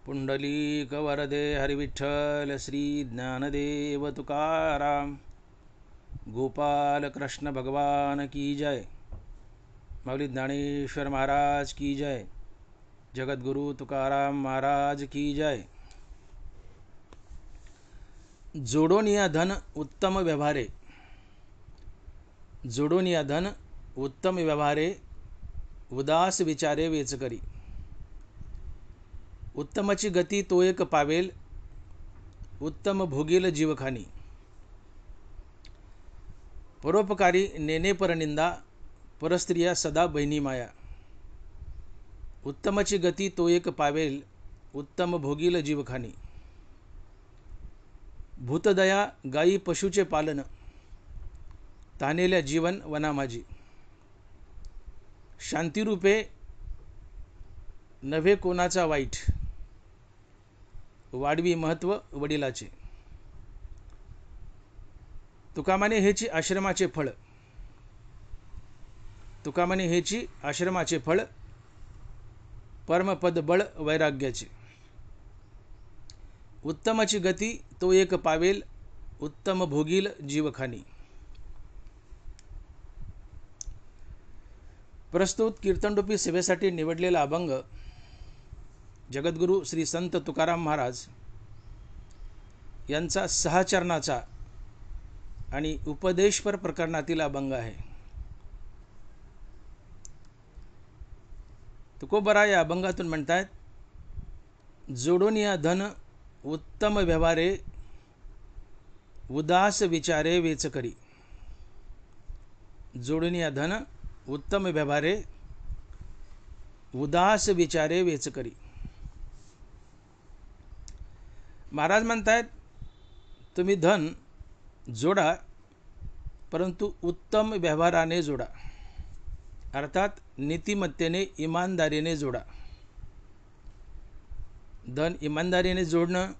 पुंडलीक वरदे हरिविठ्ठल श्री ज्ञानदेव तुकाराम गोपाल कृष्ण भगवान की जय। माऊली ज्ञानेश्वर महाराज की जय। जगद्गुरु तुकाराम महाराज की जय। जोडून या धन उत्तम व्यवहारे, जोडून या धन उत्तम व्यवहारे, उदास विचारे वेच करी। उत्तमाची गती तो एक पावेल, उत्तम भोगील जीवखानी। परोपकारी नेने परनिंदा, परस्त्रिया सदा बहिनी माया। उत्तमाची गती तो एक पावेल, उत्तम भोगील जीवखानी। भूतदया गायी पशुचे पालन, तानेल्या जीवन वना माझी। शांतिरूपे नव्हे कोणाचा वाईट, वाढवी महत्व वडिलाचे। तुकामाने हेची आश्रमाचे फळ, तुकामाने हेची आश्रमाचे फळ, परमपद बळ वैराग्याचे। उत्तमाची गती तो एक पावेल, उत्तम भोगील जीवखानी। प्रस्तुत कीर्तनरूपी सेवेसाठी निवडलेला अभंग जगद्गुरु श्री संत तुकाराम महाराज यांचा 6 चरणाचा आणि उपदेशपर प्रकरणातील अभंग आहे। तुकोबरा या अभंगातून म्हणतात, जोडून या धन उत्तम व्यवहारे, उदास विचारे वेच करी। जोडून या धन उत्तम व्यवहारे, उदास विचारे वेच करी। महाराज म्हणतात, तुम्ही धन जोडा, परंतु उत्तम व्यवहाराने जोडा, अर्थात नीतिमत्तेने, इमानदारीने जोडा। धन इमानदारीने जोडणं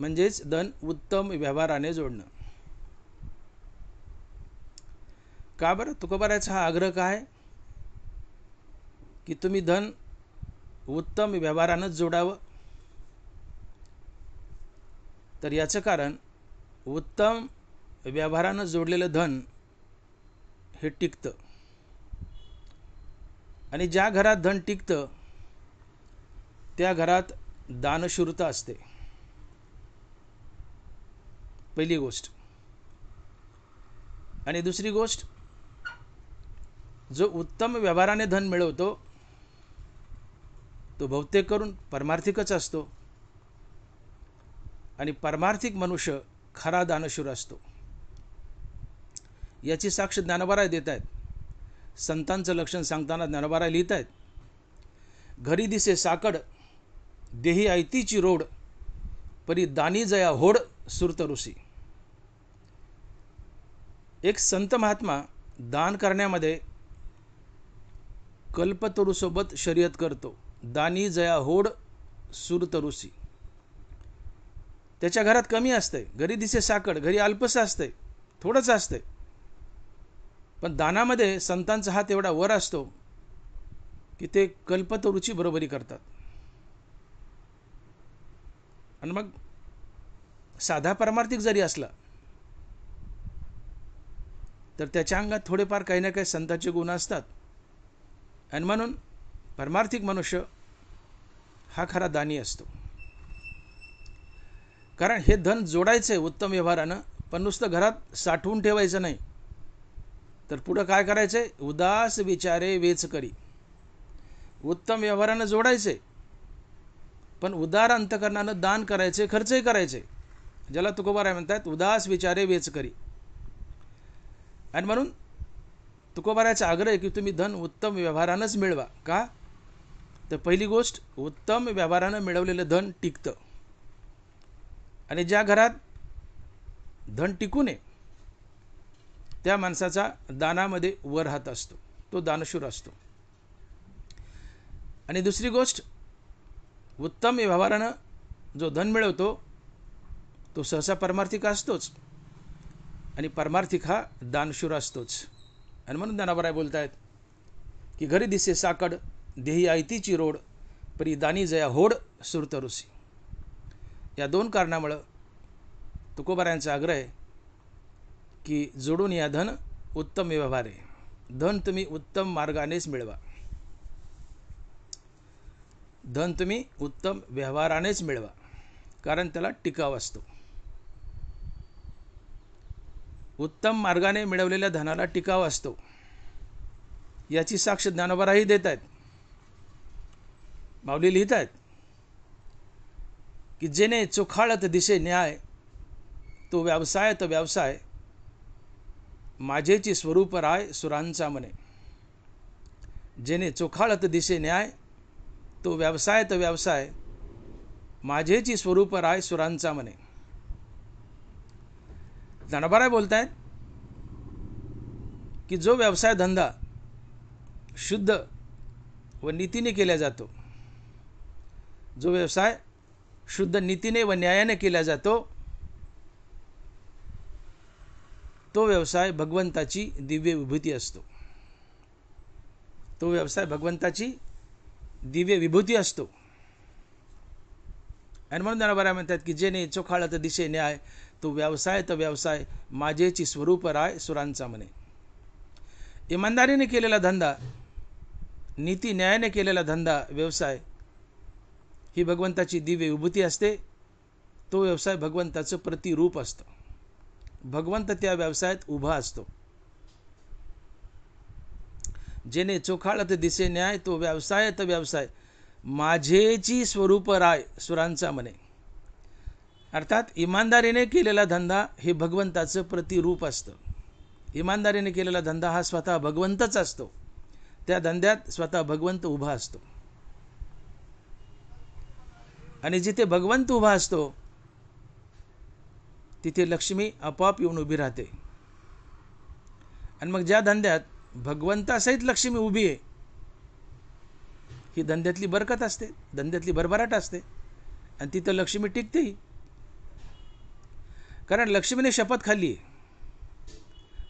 म्हणजेच धन उत्तम व्यवहाराने जोडणं। का बरं? तुकोबाराचा हा आग्रह काय की तुम्ही धन उत्तम व्यवहारानंच जोडावं? तर याचं कारण, उत्तम व्यवहारानं जोडलेलं धन हे टिकतं, आणि ज्या घरात धन टिकतं त्या घरात दानशूरता असते, पहिली गोष्ट। आणि दुसरी गोष्ट, जो उत्तम व्यवहाराने धन मिळवतो तो बहुतेक करून परमार्थिकच असतो, आणि परमार्थिक मनुष्य खरा दानशूर असतो। याची साक्ष ज्ञानोबाराय देत आहेत। संतांचं लक्षण सांगताना ज्ञानोबाराय लिहित आहेत, घरी दिसे साकड देही ऐतीची रोड, परी दानी जया होड सुरतरुसी। एक संत महात्मा दान करण्यामध्ये कल्पतरूसोबत शर्यत करतो, दानी जया होड सुरतरुसी। त्याच्या घरात कमी असते, घरी दिसे साकड, घरी अल्पसं असते, थोडंच असते, पण दानामध्ये संतांचा हात एवढा वर असतो की ते कल्पतरूची बरोबरी करतात। आणि मग साधा परमार्थिक जरी असला तर त्याच्या अंगात थोडेफार काही ना काही संतांचे गुण असतात, आणि म्हणून परमार्थिक मनुष्य हा खरा दानी असतो। कारण हे धन जोडायचं आहे उत्तम व्यवहारानं, पण नुसतं घरात साठवून ठेवायचं नाही, तर पुढं काय करायचं आहे? उदास विचारे वेच करी। उत्तम व्यवहारानं जोडायचे, पण उदार अंतकरणानं दान करायचे, खर्चही करायचे, ज्याला तुकोबाराय म्हणतात उदास विचारे वेच करी। आणि म्हणून तुकोबारायचा आग्रह आहे की तुम्ही धन उत्तम व्यवहारानंच मिळवा। का? तर पहिली गोष्ट, उत्तम व्यवहारानं मिळवलेलं धन टिकतं, आणि ज्या घरात धन टिकू नये त्या माणसाचा दानामध्ये वर हात असतो, तो दानशूर असतो। आणि दुसरी गोष्ट, उत्तम व्यवहारानं जो धन मिळवतो तो सहसा परमार्थिक असतोच, आणि परमार्थिक हा दानशूर असतोच। आणि म्हणून ज्ञानोबाराय बोलत आहेत की घरी दिसे साकड देही ऐतीची रोड, परी दानी जया होड सुरत ऋषी. या दोन कारणामुळं तुकोबारायांचा आग्रह आहे की जोडून या धन उत्तम व्यवहारे. धन तुम्ही उत्तम मार्गानेच मिळवा. धन तुम्ही उत्तम व्यवहारानेच मिळवा, कारण त्याला टिकाव असतो. उत्तम मार्गाने मिळवलेल्या धनाला टिकाव असतो. याची साक्ष ज्ञानोबाराही देत आहेत. माऊली लिहित आहेत की जेने चोखाळत दिसे न्याय, तो व्यवसाय तो व्यवसाय, माझेची स्वरूप राय सुरांचा मने. जेने चोखाळत दिसे न्याय, तो व्यवसाय तो व्यवसाय, माझेची स्वरूप राय सुरांचा मने. ज्ञानोबाराय बोलतायत की जो व्यवसाय धंदा शुद्ध व नीतीने केला जातो, जो व्यवसाय शुद्ध नीतीने व न्यायाने केला जातो, तो व्यवसाय भगवंताची दिव्य विभूती असतो. तो व्यवसाय भगवंताची दिव्य विभूती असतो. आणि म्हणून ज्ञानोबाराय म्हणतात की जेने चोखाळत दिसे न्याय, तो व्यवसाय तो व्यवसाय, माझेची स्वरूप राय सुरांचा मने. इमानदारीने केलेला धंदा, नीती न्यायाने केलेला धंदा व्यवसाय ही भगवंताची दिव्य विभूती असते. तो व्यवसाय भगवंताचं प्रतिरूप असतं. भगवंत त्या व्यवसायात उभा असतो. जेने चोखाळत दिसे न्याय, तो व्यवसाय तो व्यवसाय, माझेची स्वरूप राय सुरांचा मने. अर्थात इमानदारीने केलेला धंदा हे भगवंताचं प्रतिरूप असतं. इमानदारीने केलेला धंदा हा स्वतः भगवंतच असतो. त्या धंद्यात स्वतः भगवंत उभा असतो. आणि जिथे भगवंत उभा असतो तिथे लक्ष्मी आपोआप येऊन उभी राहते. आणि मग ज्या धंद्यात भगवंतासहित लक्ष्मी उभी आहे, ही धंद्यातली बरकत असते, धंद्यातली भरभराट असते. आणि तिथं लक्ष्मी टिकतेही. कारण लक्ष्मीने शपथ खाल्ली,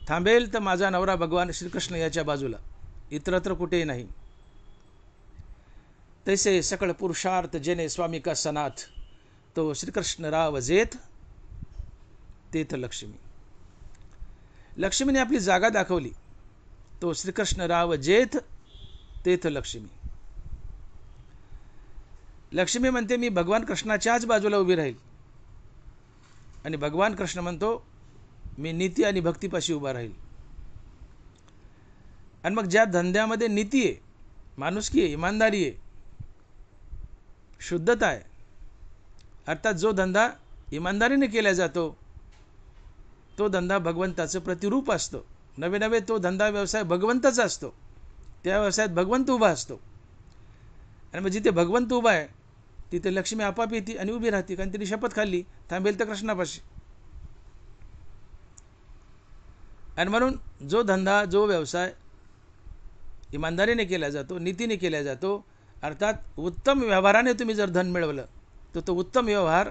थांबेल तर माझा नवरा भगवान श्रीकृष्ण याच्या बाजूला, इतरत्र कुठेही नाही. तैसे सकळ पुरुषार्थ जेने स्वामी का सनाथ, तो श्रीकृष्ण राव जेथ तेथ लक्ष्मी. लक्ष्मीने आपली जागा दाखवली, तो श्रीकृष्ण राव जेथ तेथ लक्ष्मी. लक्ष्मी म्हणते मी भगवान कृष्णाच्याच बाजूला उभी राहील. आणि भगवान कृष्ण म्हणतो मी नीती आणि भक्तीपाशी उभा राहील. आणि मग ज्या धंद्यामध्ये नीती आहे, माणुसकी आहे, इमानदारी आहे, शुद्धता आहे, अर्थात जो धंदा इमानदारीने केला जातो तो धंदा भगवंताचं प्रतिरूप असतो. नवे नवे तो धंदा व्यवसाय भगवंताचा असतो. त्या व्यवसायात भगवंत उभा असतो. आणि मग जिथे भगवंत उभा आहे तिथे लक्ष्मी आपाप येते आणि उभी राहते. कारण तिने शपथ खाल्ली, थांबेल तर कृष्णापाशी. आणि म्हणून जो धंदा जो व्यवसाय इमानदारीने केला जातो, नीतीने केला जातो, अर्थात उत्तम व्यवहाराने तुम्ही जर धन मिळवलं तर तो उत्तम व्यवहार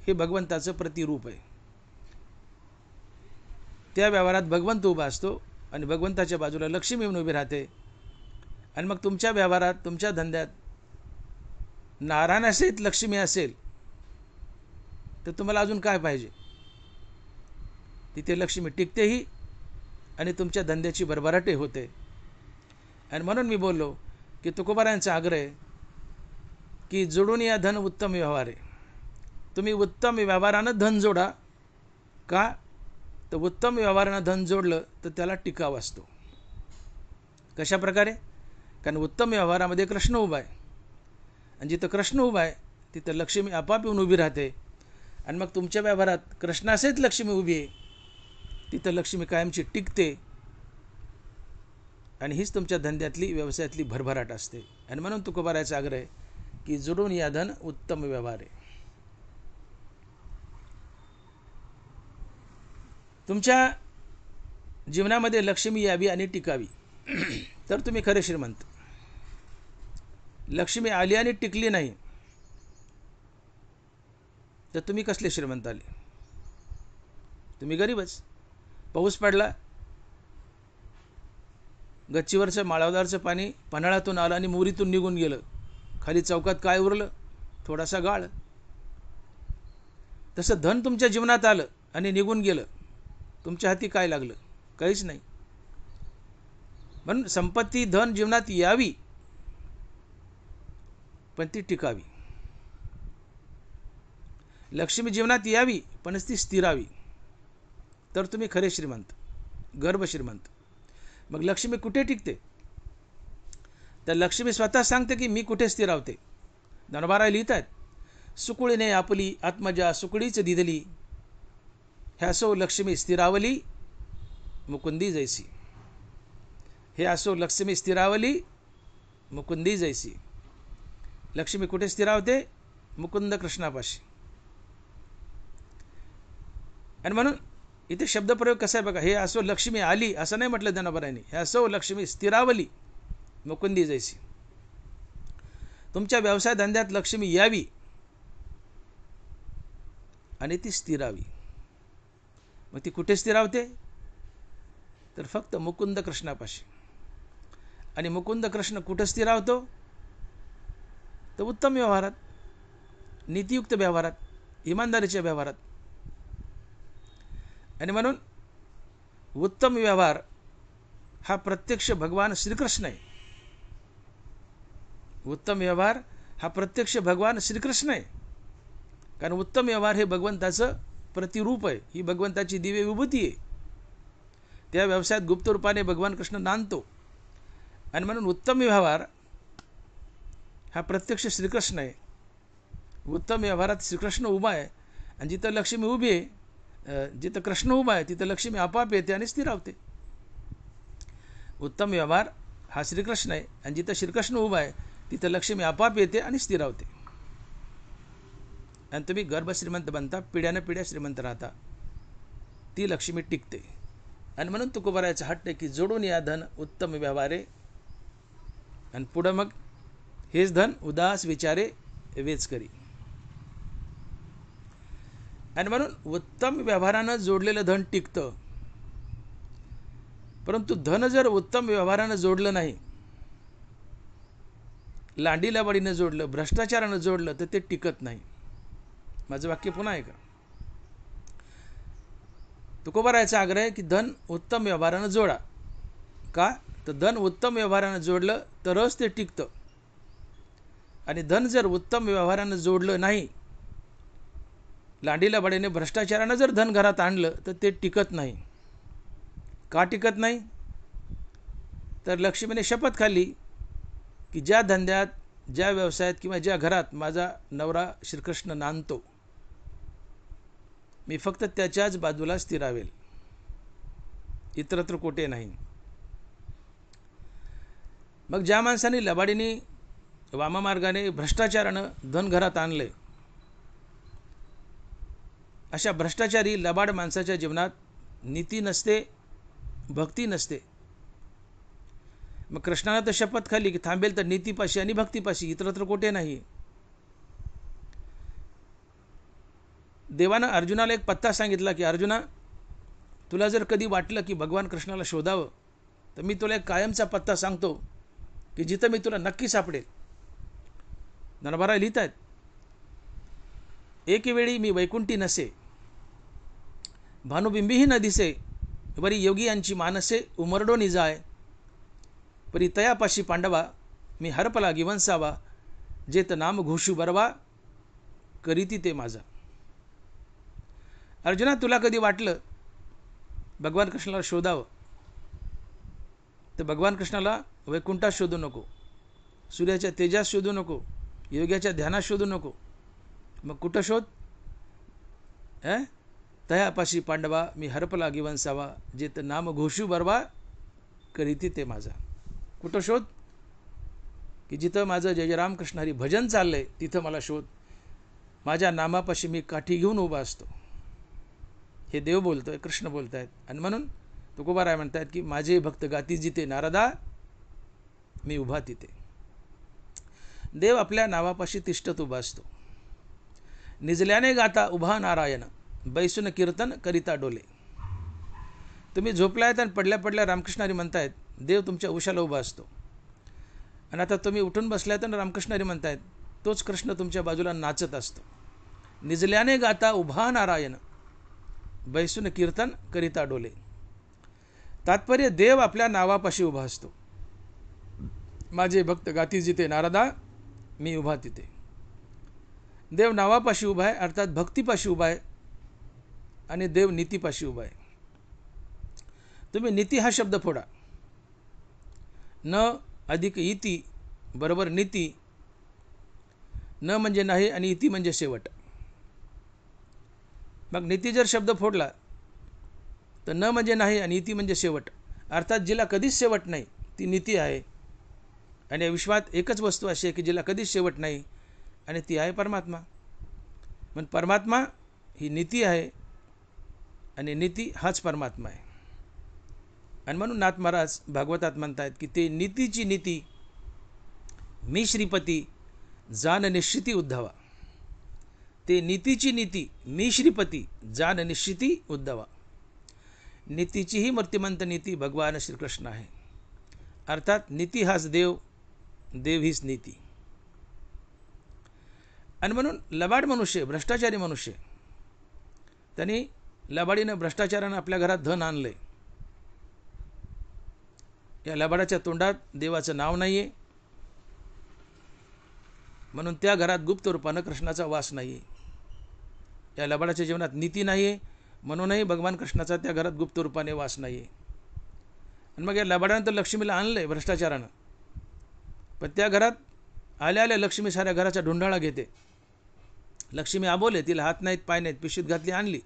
हे भगवंताचं प्रतिरूप आहे. त्या व्यवहारात भगवंत उभा असतो आणि भगवंताच्या बाजूला लक्ष्मी येऊन उभी राहते. आणि मग तुमच्या व्यवहारात, तुमच्या धंद्यात नारायणासहित लक्ष्मी असेल तर तुम्हाला अजून काय पाहिजे. तिथे लक्ष्मी टिकतेही आणि तुमच्या धंद्याची भरभराटही होते. आणि म्हणून मी बोललो की तुकोबारायांचा आग्रह आहे की जोडून या धन उत्तम व्यवहार आहे. तुम्ही उत्तम व्यवहारानं धन जोडा. का तर उत्तम व्यवहारानं धन जोडलं तर त्याला टिकाव असतो. कशा प्रकारे? कारण उत्तम व्यवहारामध्ये कृष्ण उभा आहे. आणि जिथं कृष्ण उभा आहे तिथं लक्ष्मी आपाप येऊन उभी राहते. आणि मग तुमच्या व्यवहारात कृष्णासहित लक्ष्मी उभी आहे, तिथं लक्ष्मी कायमची टिकते. आणि हीच तुमच्या धंद्यातली व्यवसायातली भरभराट असते. आणि म्हणून तुकोबारायांचा आग्रह आहे की जोडून या धन उत्तम व्यवहार आहे. तुमच्या जीवनामध्ये लक्ष्मी यावी आणि टिकावी तर तुम्ही खरे श्रीमंत. लक्ष्मी आली आणि टिकली नाही तर तुम्ही कसले श्रीमंत आले? तुम्ही गरीबच. पाऊस पडला, गच्चीवरचं माळावदारचं पाणी पन्हाळ्यातून आलं आणि मोरीतून निघून गेलं, खाली चौकात काय उरलं? थोडासा गाळ. तसं धन तुमच्या जीवनात आलं आणि निघून गेलं, तुमच्या हाती काय लागलं? काहीच नाही. म्हणून संपत्ती धन जीवनात यावी, पण ती टिकावी. लक्ष्मी जीवनात यावी, पण ती स्थिरावी, तर तुम्ही खरे श्रीमंत, गर्भ श्रीमंत. मग लक्ष्मी कुठे टिकते? तर लक्ष्मी स्वतः सांगते की मी कुठे स्थिरावते. ज्ञानोबा लिहित आहेत, सुकुळीने आपली आत्मजा सुकुळीच दिदली, ह्यासो लक्ष्मी स्थिरावली मुकुंदी जैसी. हे असो लक्ष्मी स्थिरावली मुकुंदी जैसी. लक्ष्मी कुठे स्थिरावते? मुकुंद कृष्णापाशी. आणि म्हणून इथे शब्दप्रयोग कसा आहे बघा. हे असो लक्ष्मी आली असं नाही म्हटलं ज्ञानोबांनी, हे असो लक्ष्मी स्थिरावली मुकुंदी जैसी. तुमच्या व्यवसाय धंद्यात लक्ष्मी यावी आणि ती स्थिरावी. मग ती कुठे स्थिरावते? तर फक्त मुकुंद कृष्णापाशी. आणि मुकुंद कृष्ण कुठे स्थिरावतो? तर उत्तम व्यवहारात, नीतियुक्त व्यवहारात, इमानदारीच्या व्यवहारात. आणि म्हणून उत्तम व्यवहार हा प्रत्यक्ष भगवान श्रीकृष्ण आहे. उत्तम व्यवहार हा प्रत्यक्ष भगवान श्रीकृष्ण आहे. कारण उत्तम व्यवहार हे भगवंताचं प्रतिरूप आहे, ही भगवंताची दिव्य विभूती आहे. त्या व्यवसायात गुप्त रूपाने भगवान कृष्ण नांदतो. आणि म्हणून उत्तम व्यवहार हा प्रत्यक्ष श्रीकृष्ण आहे. उत्तम व्यवहारात श्रीकृष्ण उभा आहे, आणि जिथं लक्ष्मी उभी आहे, जिथं कृष्ण उभा आहे तिथं लक्ष्मी आपोआप येते आणि स्थिरावते. उत्तम व्यवहार हा श्रीकृष्ण आहे, आणि जिथं श्रीकृष्ण उभा आहे तिथं लक्ष्मी आपोआप येते आणि स्थिरावते. आणि तुम्ही गर्भ श्रीमंत बनता, पिढ्यानं पिढ्या श्रीमंत राहता, ती लक्ष्मी टिकते. आणि म्हणून तुकोबारायाचा हट्ट आहे की जोडून या धन उत्तम व्यवहारे, आणि पुढं मग हेच धन उदास विचारे वेच करी. आणि म्हणून उत्तम व्यवहारानं जोडलेलं धन टिकतं. परंतु धन जर उत्तम व्यवहारानं जोडलं नाही, लांडी लबाडीनं जोडलं, भ्रष्टाचारानं जोडलं, तर ते टिकत नाही. माझं वाक्य पुन्हा ऐका. तुकोबारायाचा आग्रह आहे की धन उत्तम व्यवहारानं जोडा. का? तर धन उत्तम व्यवहारानं जोडलं तरच ते टिकतं. आणि धन जर उत्तम व्यवहारानं जोडलं नाही, लांडीला बडीने भ्रष्टाचारानं जर धन घरात आणलं, तर ते टिकत नाही. का टिकत नाही? तर लक्ष्मीने शपथ खाल्ली की ज्या धंद्यात, ज्या व्यवसायात किंवा ज्या घरात माझा नवरा श्रीकृष्ण नांदतो, मी फक्त त्याच्याच बाजूला स्थिरावेल, इतरत्र कोठे नाही. मग ज्या माणसाने लबाडीने, वाममार्गाने, भ्रष्टाचारानं धन घरात आणले, अशा भ्रष्टाचारी लबाड माणसाच्या जीवनात नीती नसते, भक्ती नसते. मग कृष्णानं तर शपथ खाल्ली की थांबेल तर नीतीपाशी आणि भक्तीपाशी, इतरत्र कोठे नाही. देवानं अर्जुनाला एक पत्ता सांगितला की अर्जुना, तुला जर कधी वाटलं की भगवान कृष्णाला शोधावं, तर मी तुला एक कायमचा पत्ता सांगतो की जिथं मी तुला नक्की सापडेल. ज्ञानोबा लिहित आहेत, एक वेळी मी वैकुंठी नसे, भानुबिंबीही न दिसे, वरी योगी यांची मानसे उमरडो निजाय, परी तयापाशी पांडवा मी हरपला गिवंसावा, जेत नाम घोषू बरवा, करीती ते माझा. अर्जुना, तुला कधी वाटलं भगवान कृष्णाला शोधावं, तर भगवान कृष्णाला वैकुंठात शोधू नको, सूर्याच्या तेजात शोधू नको, योग्याच्या ध्यानात शोधू नको. मग कुठं शोध? तयापाशी पांडवा मी हरपला गिवंसावा, जेत नाम घोषू बरवा, करीती ते माझा. कुठं शोध? की जिथं माझं जय जय रामकृष्ण हरी भजन चाललंय तिथं मला शोध. माझ्या नामापाशी मी काठी घेऊन उभा असतो. हे देव बोलतोय, कृष्ण बोलतायत. आणि म्हणून तुकोबाराय म्हणतायत की माझे भक्त गाती जिथे नारदा, मी उभा तिथे. देव आपल्या नावापाशी तिष्ठत उभा असतो. निजल्याने गाता उभा नारायण, बैसून कीर्तन करिता डोले. तुम्ही झोपलायत आणि पडल्या पडल्या रामकृष्ण हरी म्हणतायत, देव तुमच्या उशाला उभा असतो. आणि आता तुम्ही उठून बसलायत आणि रामकृष्ण हरी म्हणतायत, तोच कृष्ण तुमच्या बाजूला नाचत असतो. निजल्याने गाता उभा नारायण, बैसून कीर्तन करिता डोले. तात्पर्य देव आपल्या नावापाशी उभा असतो. माझे भक्त गाती जिथे नारदा, मी उभा तिथे. देव नावापाशी उभा आहे, अर्थात भक्तीपाशी उभा आहे, आणि देव नीतीपाशी उभा आहे. तुम्ही नीती हा शब्द फोडा. न अधिक इति बरोबर नीती. न म्हणजे नाही आणि इति म्हणजे शेवट. मग नीती जर शब्द फोडला तर न म्हणजे नाही आणि इति म्हणजे शेवट. अर्थात जिला कधीच शेवट नाही ती नीती आहे. आणि या विश्वात एकच वस्तू अशी आहे की जिला कधीच शेवट नाही, आणि ती आहे परमात्मा. पण परमात्मा ही नीती आहे आणि नीती हाच परमात्मा आहे. आणि म्हणून नाथ महाराज भागवतात म्हणतात की ते नीतीची नीती मी श्रीपती जान निश्चिती उद्धवा. ते नीतीची नीती मी श्रीपती जान निश्चिती उद्धवा. नीतीची ही मूर्तिमंत नीती भगवान श्रीकृष्ण आहे. अर्थात नीती हाच देव, देव हीच नीती. आणि म्हणून लबाड मनुष्य, भ्रष्टाचारी मनुष्य, त्यांनी लबाडीनं भ्रष्टाचारानं आपल्या घरात धन आणलंय. या लबाडाच्या तोंडात देवाचं नाव नाही आहे, म्हणून त्या घरात गुप्त रूपानं कृष्णाचा वास नाही आहे. या लबाडाच्या जीवनात नीती नाही आहे, म्हणूनही भगवान कृष्णाचा त्या घरात गुप्त रूपाने वास नाही आहे. आणि मग या लबाडानं तर लक्ष्मीला आणलंय भ्रष्टाचारानं, पण त्या घरात आल्या आल्या लक्ष्मी साऱ्या घराचा ढुंढाळा घेते. लक्ष्मी आबोले, तिला हात नाहीत पाय नाहीत, पिशवीत घातली आणली,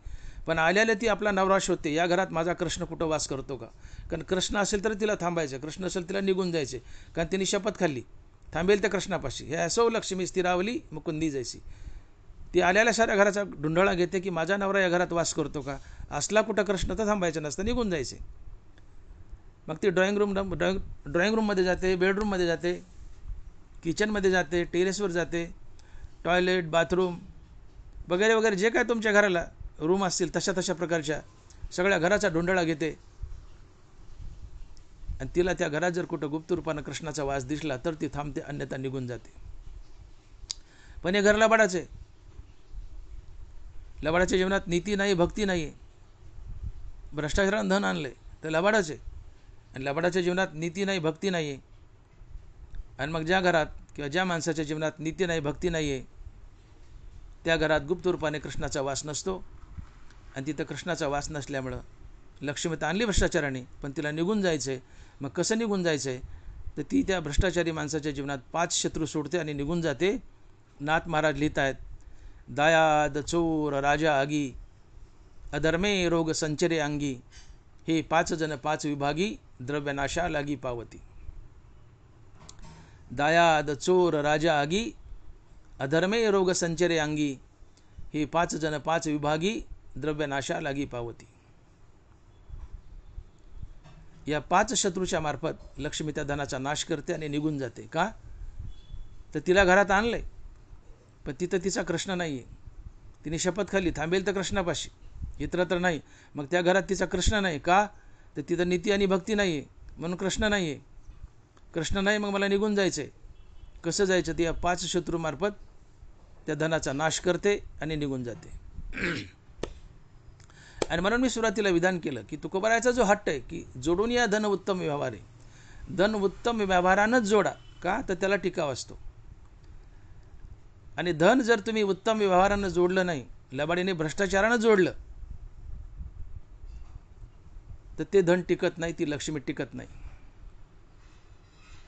पण आल्याला ती आपला नवरा शोधते. या घरात माझा कृष्ण कुठं वास करतो का? कारण कृष्ण असेल तर तिला थांबायचं, कृष्ण असेल तिला निघून जायचे. कारण तिने शपथ खाल्ली थांबेल त्या कृष्णापाशी. हे असो लक्ष्मी स्थिरावली मुकुंदी जैसी. ती आल्याला साऱ्या घराचा ढुंढाळा घेते की माझा नवरा या घरात वास करतो का? असला कुठं कृष्ण तर थांबायचं नसतं, निघून जायचे. मग ती ड्रॉइंग रूममध्ये जाते, बेडरूममध्ये जाते, किचनमध्ये जाते, टेरेसवर जाते, टॉयलेट, बाथरूम वगैरे वगैरे जे काय तुमच्या घराला रूम असतील तशा तशा प्रकारच्या सगळ्या घराचा ढुंढाळा घेते. आणि तिला त्या घरात जर कुठं गुप्त रूपानं कृष्णाचा वास दिसला तर ती थांबते, अन्यथा निघून जाते. पण हे घर लबाडाचे. लबाडाच्या जीवनात नीती नाही, भक्ती नाही. भ्रष्टाचारानं धन आणले तर लबाडाचे. आणि लबाडाच्या जीवनात नीती नाही, भक्ती नाही आहे. आणि मग ज्या घरात किंवा ज्या माणसाच्या जीवनात नीती नाही, भक्ती नाही आहे, त्या घरात गुप्त रूपाने कृष्णाचा वास नसतो. आणि तिथं कृष्णाचा वास नसल्यामुळं लक्ष्मी तर आणली भ्रष्टाचाराने, पण तिला निघून जायचं आहे. मग कसं निघून जायचं आहे? तर ती त्या भ्रष्टाचारी माणसाच्या जीवनात 5 शत्रू सोडते आणि निघून जाते. नाथ महाराज लिहित आहेत, दायाद चोर राजा आगी, अधर्मे रोग संचरे अंगी, हे 5 जण 5 विभागी, द्रव्यनाशा लागी पावती. दायाद चोर राजा आगी, अधर्मे रोग संचरे अंगी, हे 5 जण 5 विभागी, द्रव्यनाशा लागी पावती. या 5 शत्रूच्या मार्फत लक्ष्मी त्या धनाचा नाश करते आणि निघून जाते. का? तर तिला घरात आणलंय, पण तिथं तिचा कृष्ण नाही आहे. तिने शपथ खाल्ली थांबेल तर कृष्णापाशी, इतरत्र नाही. मग त्या घरात तिचा कृष्ण नाही. का? तर तिथं नीती आणि भक्ती नाही आहे, म्हणून कृष्ण नाही आहे. कृष्ण नाही, मग मला निघून जायचं आहे. कसं जायचं? ती या 5 शत्रूमार्फत त्या धनाचा नाश करते आणि निघून जाते. आणि म्हणून मी सुरुवातीला विधान केलं की तुकोबारायचा जो हट्ट आहे की जोडून या धन उत्तम व्यवहार आहे, धन उत्तम व्यवहारानंच जोडा. का? तर त्याला टिकाव असतो. आणि धन जर तुम्ही उत्तम व्यवहारानं जोडलं नाही, लबाडीने भ्रष्टाचारानं जोडलं, तर ते धन टिकत नाही, ती लक्ष्मी टिकत नाही.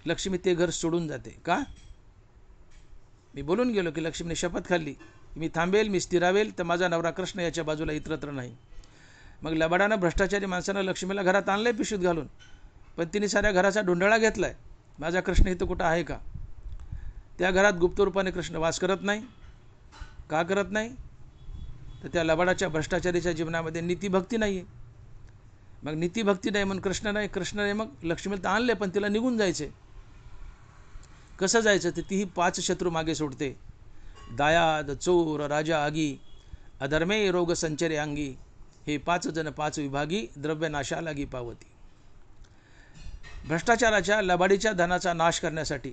लक्ष्मी ते घर सोडून जाते. का? मी बोलून गेलो की लक्ष्मीने शपथ खाल्ली, मी थांबेल, मी स्थिरावेल तर माझा नवरा कृष्ण याच्या बाजूला, इतरत्र नाही. मग लबाडानं भ्रष्टाचारी माणसानं लक्ष्मीला घरात आणलंय पिशवीत घालून, पण तिने साऱ्या घराचा ढुंढाळा घेतलाय. माझा कृष्ण इथं कुठं आहे का? त्या घरात गुप्त रूपाने कृष्ण वास करत नाही. का करत नाही? तर त्या लबाडाच्या भ्रष्टाचारीच्या जीवनामध्ये नीतीभक्ती नाही आहे. मग नीतीभक्ती नाही म्हणून कृष्ण नाही, कृष्ण नाही, मग लक्ष्मीला तर आणले पण तिला निघून जायचे. कसं जायचं? तर तीही 5 शत्रू मागे सोडते. दायाद चोर राजा आगी, अधर्मे रोग संचरे अंगी, हे 5 जण 5 विभागी, द्रव्यनाशा लागी पावती. भ्रष्टाचाराच्या लबाडीच्या धनाचा नाश करण्यासाठी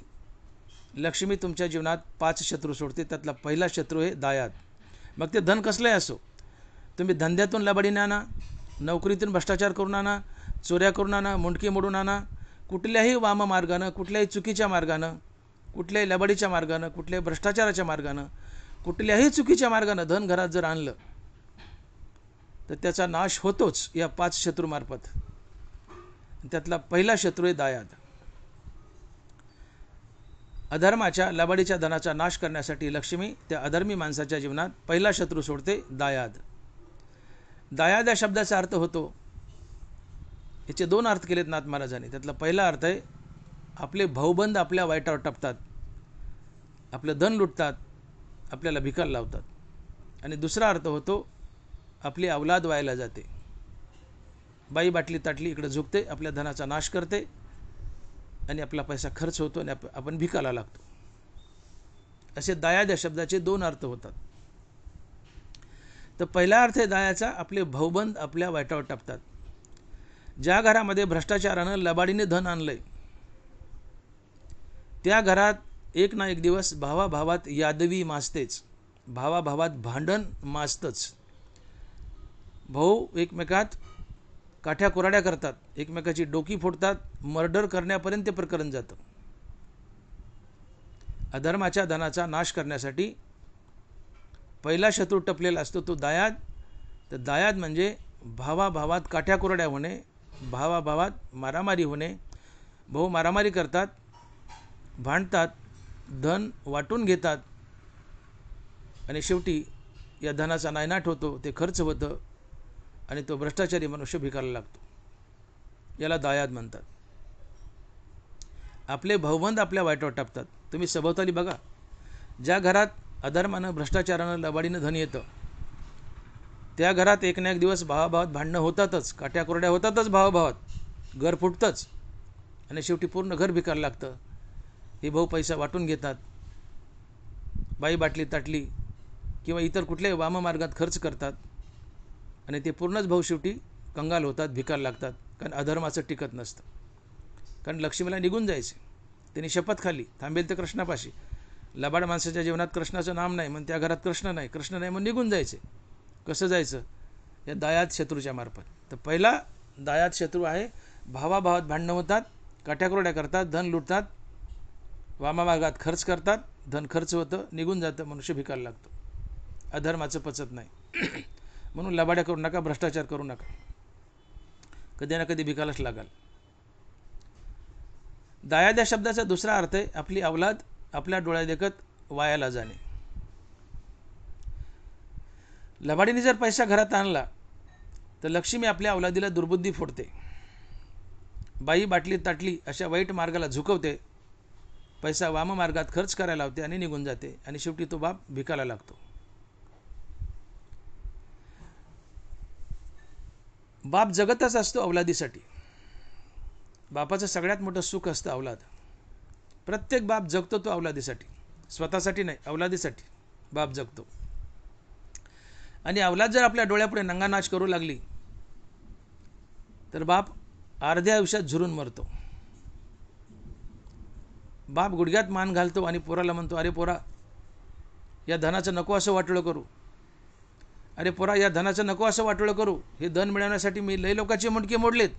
लक्ष्मी तुमच्या जीवनात 5 शत्रू सोडते. त्यातला पहिला शत्रू आहे दायाद. मग ते धन कसलंही असो, तुम्ही धंद्यातून लबाडीने आणा, नोकरीतून भ्रष्टाचार करून आणा, चोऱ्या करून आणा, मुंडकी मोडून आणा, कुठल्याही वाममार्गानं, कुठल्याही चुकीच्या मार्गानं, कुठल्याही लबाडीच्या मार्गानं, कुठल्याही भ्रष्टाचाराच्या मार्गानं, कुठल्याही चुकीच्या मार्गानं धन घरात जर आणलं तर त्याचा नाश होतोच या 5 शत्रूमार्फत. त्यातला पहिला शत्रू आहे दायाद. अधर्माच्या लबाडीच्या धनाचा नाश करण्यासाठी लक्ष्मी त्या अधर्मी माणसाच्या जीवनात पहिला शत्रू सोडते, दायाद. दायाद या शब्दाचा अर्थ होतो, याचे 2 अर्थ केलेत नाथ महाराजांनी. त्यातला पहिला अर्थ आहे आपले भाऊबंद आपल्या वाईटावर टपतात, आपलं धन लुटतात, आपल्याला भिकायला लावतात. आणि दुसरा अर्थ होतो आपली अवलाद वायाला जाते, बाई बाटली ताटली इकडे झुकते, आपल्या धनाचा नाश करते आणि आपला पैसा खर्च होतो आणि आपण भिकायला लागतो. असे दायाद या शब्दाचे 2 अर्थ होतात. तर पहिला अर्थ आहे दायाचा, आपले भाऊबंद आपल्या वाईटावर टाकतात. ज्या घरामध्ये भ्रष्टाचारानं लबाडीने धन आणलंय त्या घरात एक ना एक दिवस भावाभावात यादवी माजतेच, भावाभावात भांडण माजतंच. भाऊ एकमेकात काठ्या कुराड्या करतात, एकमेकाची डोकी फोडतात, मर्डर करण्यापर्यंत ते प्रकरण जातं. अधर्माच्या धनाचा नाश करण्यासाठी पहिला शत्रू टपलेला असतो तो दायाद. तर दायाद म्हणजे भावाभावात काठ्या कुराड्या होणे, भावाभावात मारामारी होणे. भाऊ मारामारी करतात, भांडतात, धन वाटून घेतात आणि शेवटी या धनाचा नायनाट होतो, ते खर्च होतं आणि तो भ्रष्टाचारी मनुष्य भिकायला लागतो. याला दायाद म्हणतात. आपले भाऊबंद आपल्या वाईटावर टाकतात. तुम्ही सभोवताली बघा, ज्या घरात अधर्मानं, भ्रष्टाचारानं, लबाडीनं धन येतं त्या घरात एक ना एक दिवस भावाभावात भांडणं होतातच, काट्या कुरड्या होतातच, भावाभावात घर फुटतंच आणि शेवटी पूर्ण घर भिकायला लागतं. हे भाऊ पैसा वाटून घेतात, बाई बाटली ताटली किंवा इतर कुठल्याही वाममार्गात खर्च करतात आणि ते पूर्णच भाऊ शेवटी कंगाल होतात, भिकायला लागतात. कारण अधर्माचं टिकत नसतं. कारण लक्ष्मीला निघून जायचे, त्यांनी शपथ खाल्ली, थांबेल तर कृष्णापाशी. लबाड माणसाच्या जीवनात कृष्णाचं नाम नाही, मग त्या घरात कृष्ण नाही, कृष्ण नाही, मग निघून जायचे. कसं जायचं? या दायाद शत्रूच्या मार्फत. तर पहिला दायाद शत्रू आहे, भावाभावात भांडणं होतात, काट्याकुरड्या करतात, धन लुटतात, वामाभागात खर्च करतात, धन खर्च होतं, निघून जातं, मनुष्य भिकायला लागतो. अधर्माचं पचत नाही. म्हणून लबाड्या करू नका, भ्रष्टाचार करू नका, कधी ना कधी भिकायलाच लागाल. दायाद या शब्दाचा दुसरा अर्थ आहे आपली अवलाद आपल्या डोळ्यादेखत वायाला जाणे. लबाडीने जर पैसा घरात आणला तर लक्ष्मी आपल्या अवलादीला दुर्बुद्धी फोडते, बाई बाटली ताटली अशा वाईट मार्गाला झुकवते, पैसा वाममार्गात खर्च करायला लावते आणि निघून जाते आणि शेवटी तो बाप भिकायला लागतो. बाप जगतच असतो अवलादीसाठी. बापाचं सगळ्यात मोठं सुख असतं अवलाद. प्रत्येक बाप जगतो तो अवलादीसाठी, स्वतःसाठी नाही, अवलादीसाठी बाप जगतो. आणि अवलाद जर आपल्या डोळ्यापुढे नंगानाच करू लागली तर बाप अर्ध्या आयुष्यात झुरून मरतो. बाप गुडघ्यात मान घालतो आणि पोराला म्हणतो, अरे पोरा, या धनाचं नको असं वाटोळं करू, अरे पोरा, या धनाचं नको असं वाटोळं करू. हे धन मिळवण्यासाठी मी लई लोकांचे मुंडके मोडलेत,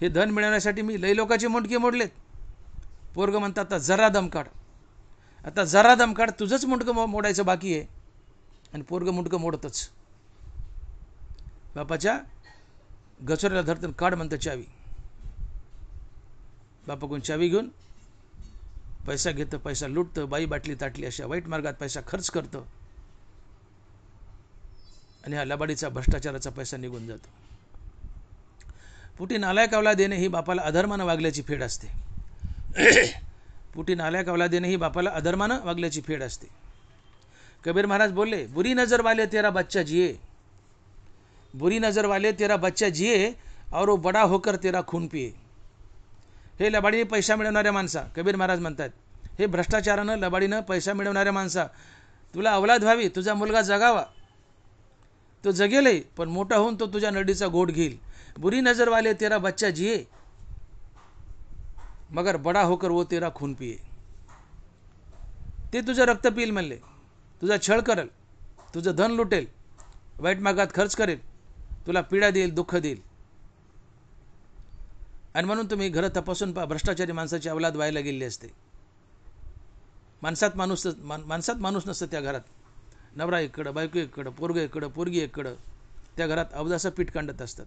हे धन मिळवण्यासाठी मी लई लोकांचे मुंडके मोडलेत. पोरगं म्हणतात, आता जरा दम काढ, आता जरा दम काढ, तुझंच मुंडकं मोडायचं बाकी आहे. आणि पोरगं मुंडकं मोडतच. बापाच्या गचोऱ्याला धरतं, काढ म्हणतं चावी. बापाकडून चावी घेऊन पैसा घेतं, पैसा लुटतं, बाई बाटली ताटली अशा वाईट मार्गात पैसा खर्च करतं आणि हा लबाडीचा भ्रष्टाचाराचा पैसा निघून जातो. पुटी नालायक अवलाद देणे ही बापाला अधर्मानं वागल्याची फेड असते. पुटी नालायक अवलाद देणे ही बापाला अधर्मानं वागल्याची फेड असते. कबीर महाराज बोलले, बुरी नजर वाले तेरा बच्चा जिए, बुरी नजर वाले तेरा बच्चा जिए और वो बड़ा होकर तेरा खून पिए. हे लबाडीने पैसा मिळवणाऱ्या माणसा, कबीर महाराज म्हणतात, हे भ्रष्टाचारानं लबाडीनं पैसा मिळवणाऱ्या माणसा, तुला अवलाद व्हावी, तुझा मुलगा जगावा, तो जगेलही, पण मोठा होऊन तो तुझ्या नडीचा गोड घेईल. बुरी नजर वाले तेरा बच्चा जिए मगर बड़ा होकर वो तेरा खून पिए. ते तुझं रक्त पिईल म्हणले, तुझा छळ करेल, तुझं धन लुटेल, वाईट मार्गात खर्च करेल, तुला पीडा देईल, दुःख देईल. आणि म्हणून तुम्ही घरं तपासून पहा, भ्रष्टाचारी माणसाची अवलाद व्हायला गेली असते. माणसात माणूस नसतं त्या घरात. नवरा इकडं, बायको इकडं, पोरगं इकडं, पोरगी इकडं, त्या घरात अवदाचं पीठ कांडत असतात.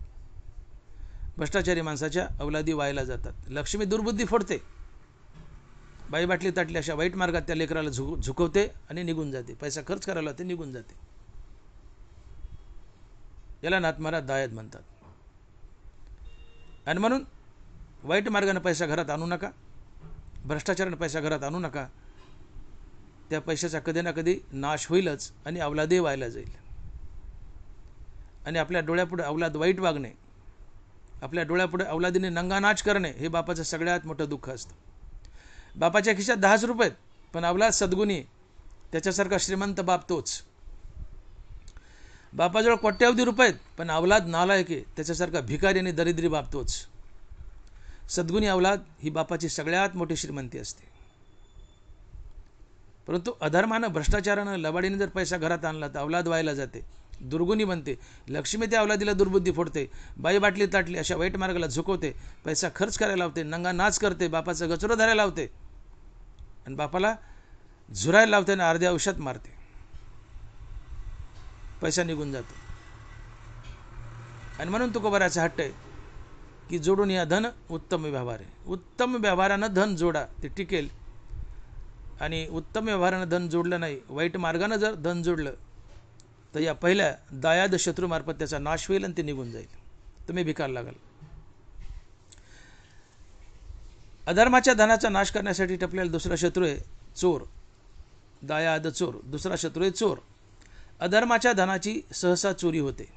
भ्रष्टाचारी माणसाच्या अवलादी व्हायला जातात. लक्ष्मी दुर्बुद्धी फोडते, बाई बाटली ताटली अशा वाईट मार्गात त्या लेकराला झुकवते आणि निघून जाते. पैसा खर्च करायला ते निघून जाते. याला नाथमारा दायद म्हणतात. आणि म्हणून वाईट मार्गाने पैसा घरात आणू नका, भ्रष्टाचाराने पैसा घरात आणू नका. त्या पैशाचा कधी ना कधी नाश होईलच आणि अवलादही व्हायला जाईल. आणि आपल्या डोळ्यापुढे अवलाद वाईट वागणे, आपल्या डोळ्यापुढे अवलादीने नंगानाच करणे हे बापाचं सगळ्यात मोठं दुःख असतं. बापाच्या खिशात 10 रुपये पण अवलाद सद्गुणी, त्याच्यासारखा श्रीमंत बाप तोच. बापाजवळ कोट्यावधी रुपये पण अवलाद नालायक आहे, त्याच्यासारखा भिकारी आणि दरिद्री बाप तोच. सद्गुणी अवलाद ही बापाची सगळ्यात मोठी श्रीमंती असते. परंतु अधर्मानं, भ्रष्टाचारानं, लबाडीने जर पैसा घरात आणला तर अवलाद व्हायला जाते, दुर्गुणी बनते. लक्ष्मी त्या अवलादीला दुर्बुद्धी फोडते, बाई बाटली ताटली अशा वाईट मार्गाला झुकवते, पैसा खर्च करायला लावते, नंगा नाच करते, बापाचं गचुरं धरायला लावते आणि बापाला झुरायला लावते आणि अर्ध्या आयुष्यात मारते. पैसा निघून जातो. आणि म्हणून तुकोबाराचा हट्ट आहे की जोडून या धन उत्तम व्यवहार आहे. उत्तम व्यवहारानं धन जोडा, ते टिकेल. आणि उत्तम व्यवहारानं धन जोडलं नाही, वाईट मार्गानं जर धन जोडलं तर या पहिल्या दायाद शत्रूमार्फत त्याचा नाश होईल आणि ते निघून जाईल, तुम्ही भिकार लागाल. अधर्माच्या धनाचा नाश करण्यासाठी टपलेला दुसरा शत्रू आहे चोर, दायाद चोर. दुसरा शत्रू आहे चोर. अधर्माच्या धनाची सहसा चोरी होते.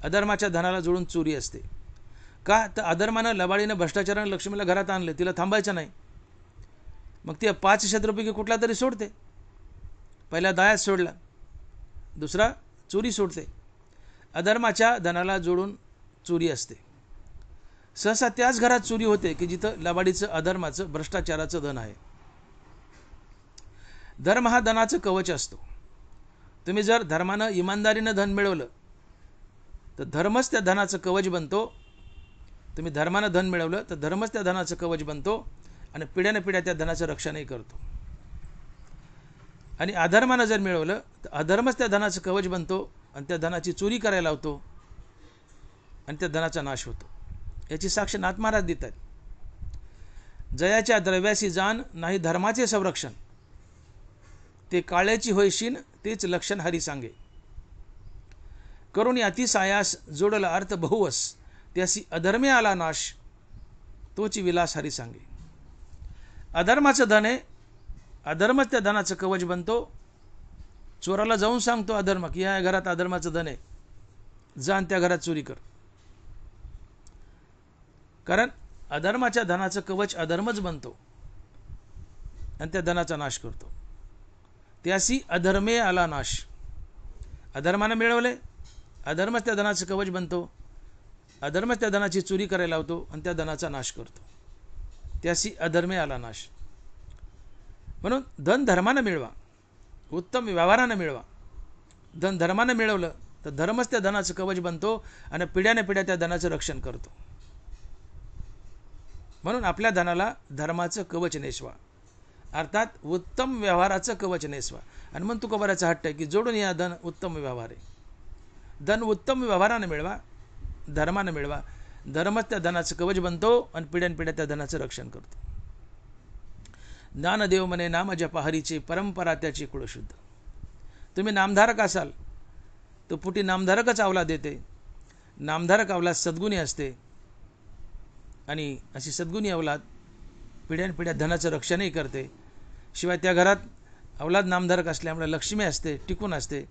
अधर्माच्या धनाला जोडून चोरी असते. का तर अधर्मानं, लबाडीनं, भ्रष्टाचारानं लक्ष्मीला घरात आणले, तिला थांबायचं नाही. मग ती 5 शत्रूपैकी कुठला तरी सोडते. पहिला दायाद सोडला, दुसरा चोरी सोडते. अधर्माच्या धनाला जोडून चोरी असते. सहसा त्याच घरात चोरी होते की जिथं लबाडीचं, अधर्माचं, भ्रष्टाचाराचं धन आहे. धर्म हा धनाचं कवच असतो. तुम्ही जर धर्मानं, इमानदारीनं धन मिळवलं तर धर्मच त्या धनाचं कवच बनतो. तुम्ही धर्मानं धन मिळवलं तर धर्मच त्या धनाचं कवच बनतो आणि पिढ्याने पिढ्या त्या धनाचं रक्षणही करतो. आणि अधर्मानं जर मिळवलं तर अधर्मच त्या धनाचं कवच बनतो आणि त्या धनाची चोरी करायला लावतो आणि त्या धनाचा नाश होतो. याची साक्ष नाथ महाराज देतात. जयाच्या द्रव्यासी जाण, नाही धर्माचे संरक्षण, ते काळ्याची होयशीन, तेच लक्षण हरी सांगे. करून अति सायास, जोडला अर्थ बहुवस, त्यासी अधर्मे आला नाश, तोची विलास हरी सांगे. अधर्माचं धन आहे, अधर्मच त्या धनाचं कवच बनतो. चोराला जाऊन सांगतो अधर्म की या घरात अधर्माचं धन आहे, जाण त्या घरात चोरी कर. कारण अधर्माच्या धनाचं कवच अधर्मच बनतो आणि त्या धनाचा नाश करतो. त्यासी अधर्मे आला नाश. अधर्मानं मिळवले, अधर्मच त्या धनाचं कवच बनतो, अधर्मच त्या धनाची चोरी करायला लावतो आणि त्या धनाचा नाश करतो. त्यासी अधर्मे आला नाश. म्हणून धन धर्मानं मिळवा, उत्तम व्यवहारानं मिळवा. धन धर्मानं मिळवलं तर धर्मच त्या धनाचं कवच बनतो आणि पिढ्याने पिढ्या त्या धनाचं रक्षण करतो. म्हणून आपल्या धनाला धर्माचं कवच नेसवा, अर्थात उत्तम व्यवहाराचं कवच नेसवा. आणि म्हणून तुकोबाराचा हट्ट आहे की जोडून या धन उत्तम व्यवहार आहे. धन उत्तम व्यवहारानं मिळवा, धर्मानं मिळवा. धर्मच त्या धनाचं कवच बनतो आणि पिढ्यानपिढ्या त्या धनाचं रक्षण करतो. ज्ञानदेव म्हणे नाम जपहरीचे, परंपरा त्याची कुळशुद्ध. तुम्ही नामधारक असाल तर पुटी नामधारकच अवलाद देते. नामधारक अवलाद सद्गुणी असते आणि अशी सद्गुणी अवलाद पिढ्यानपिढ्या धनाचं रक्षणही करते. शिवाय त्या घरात अवलाद नामधारक असल्यामुळे लक्ष्मी असते, टिकून असते.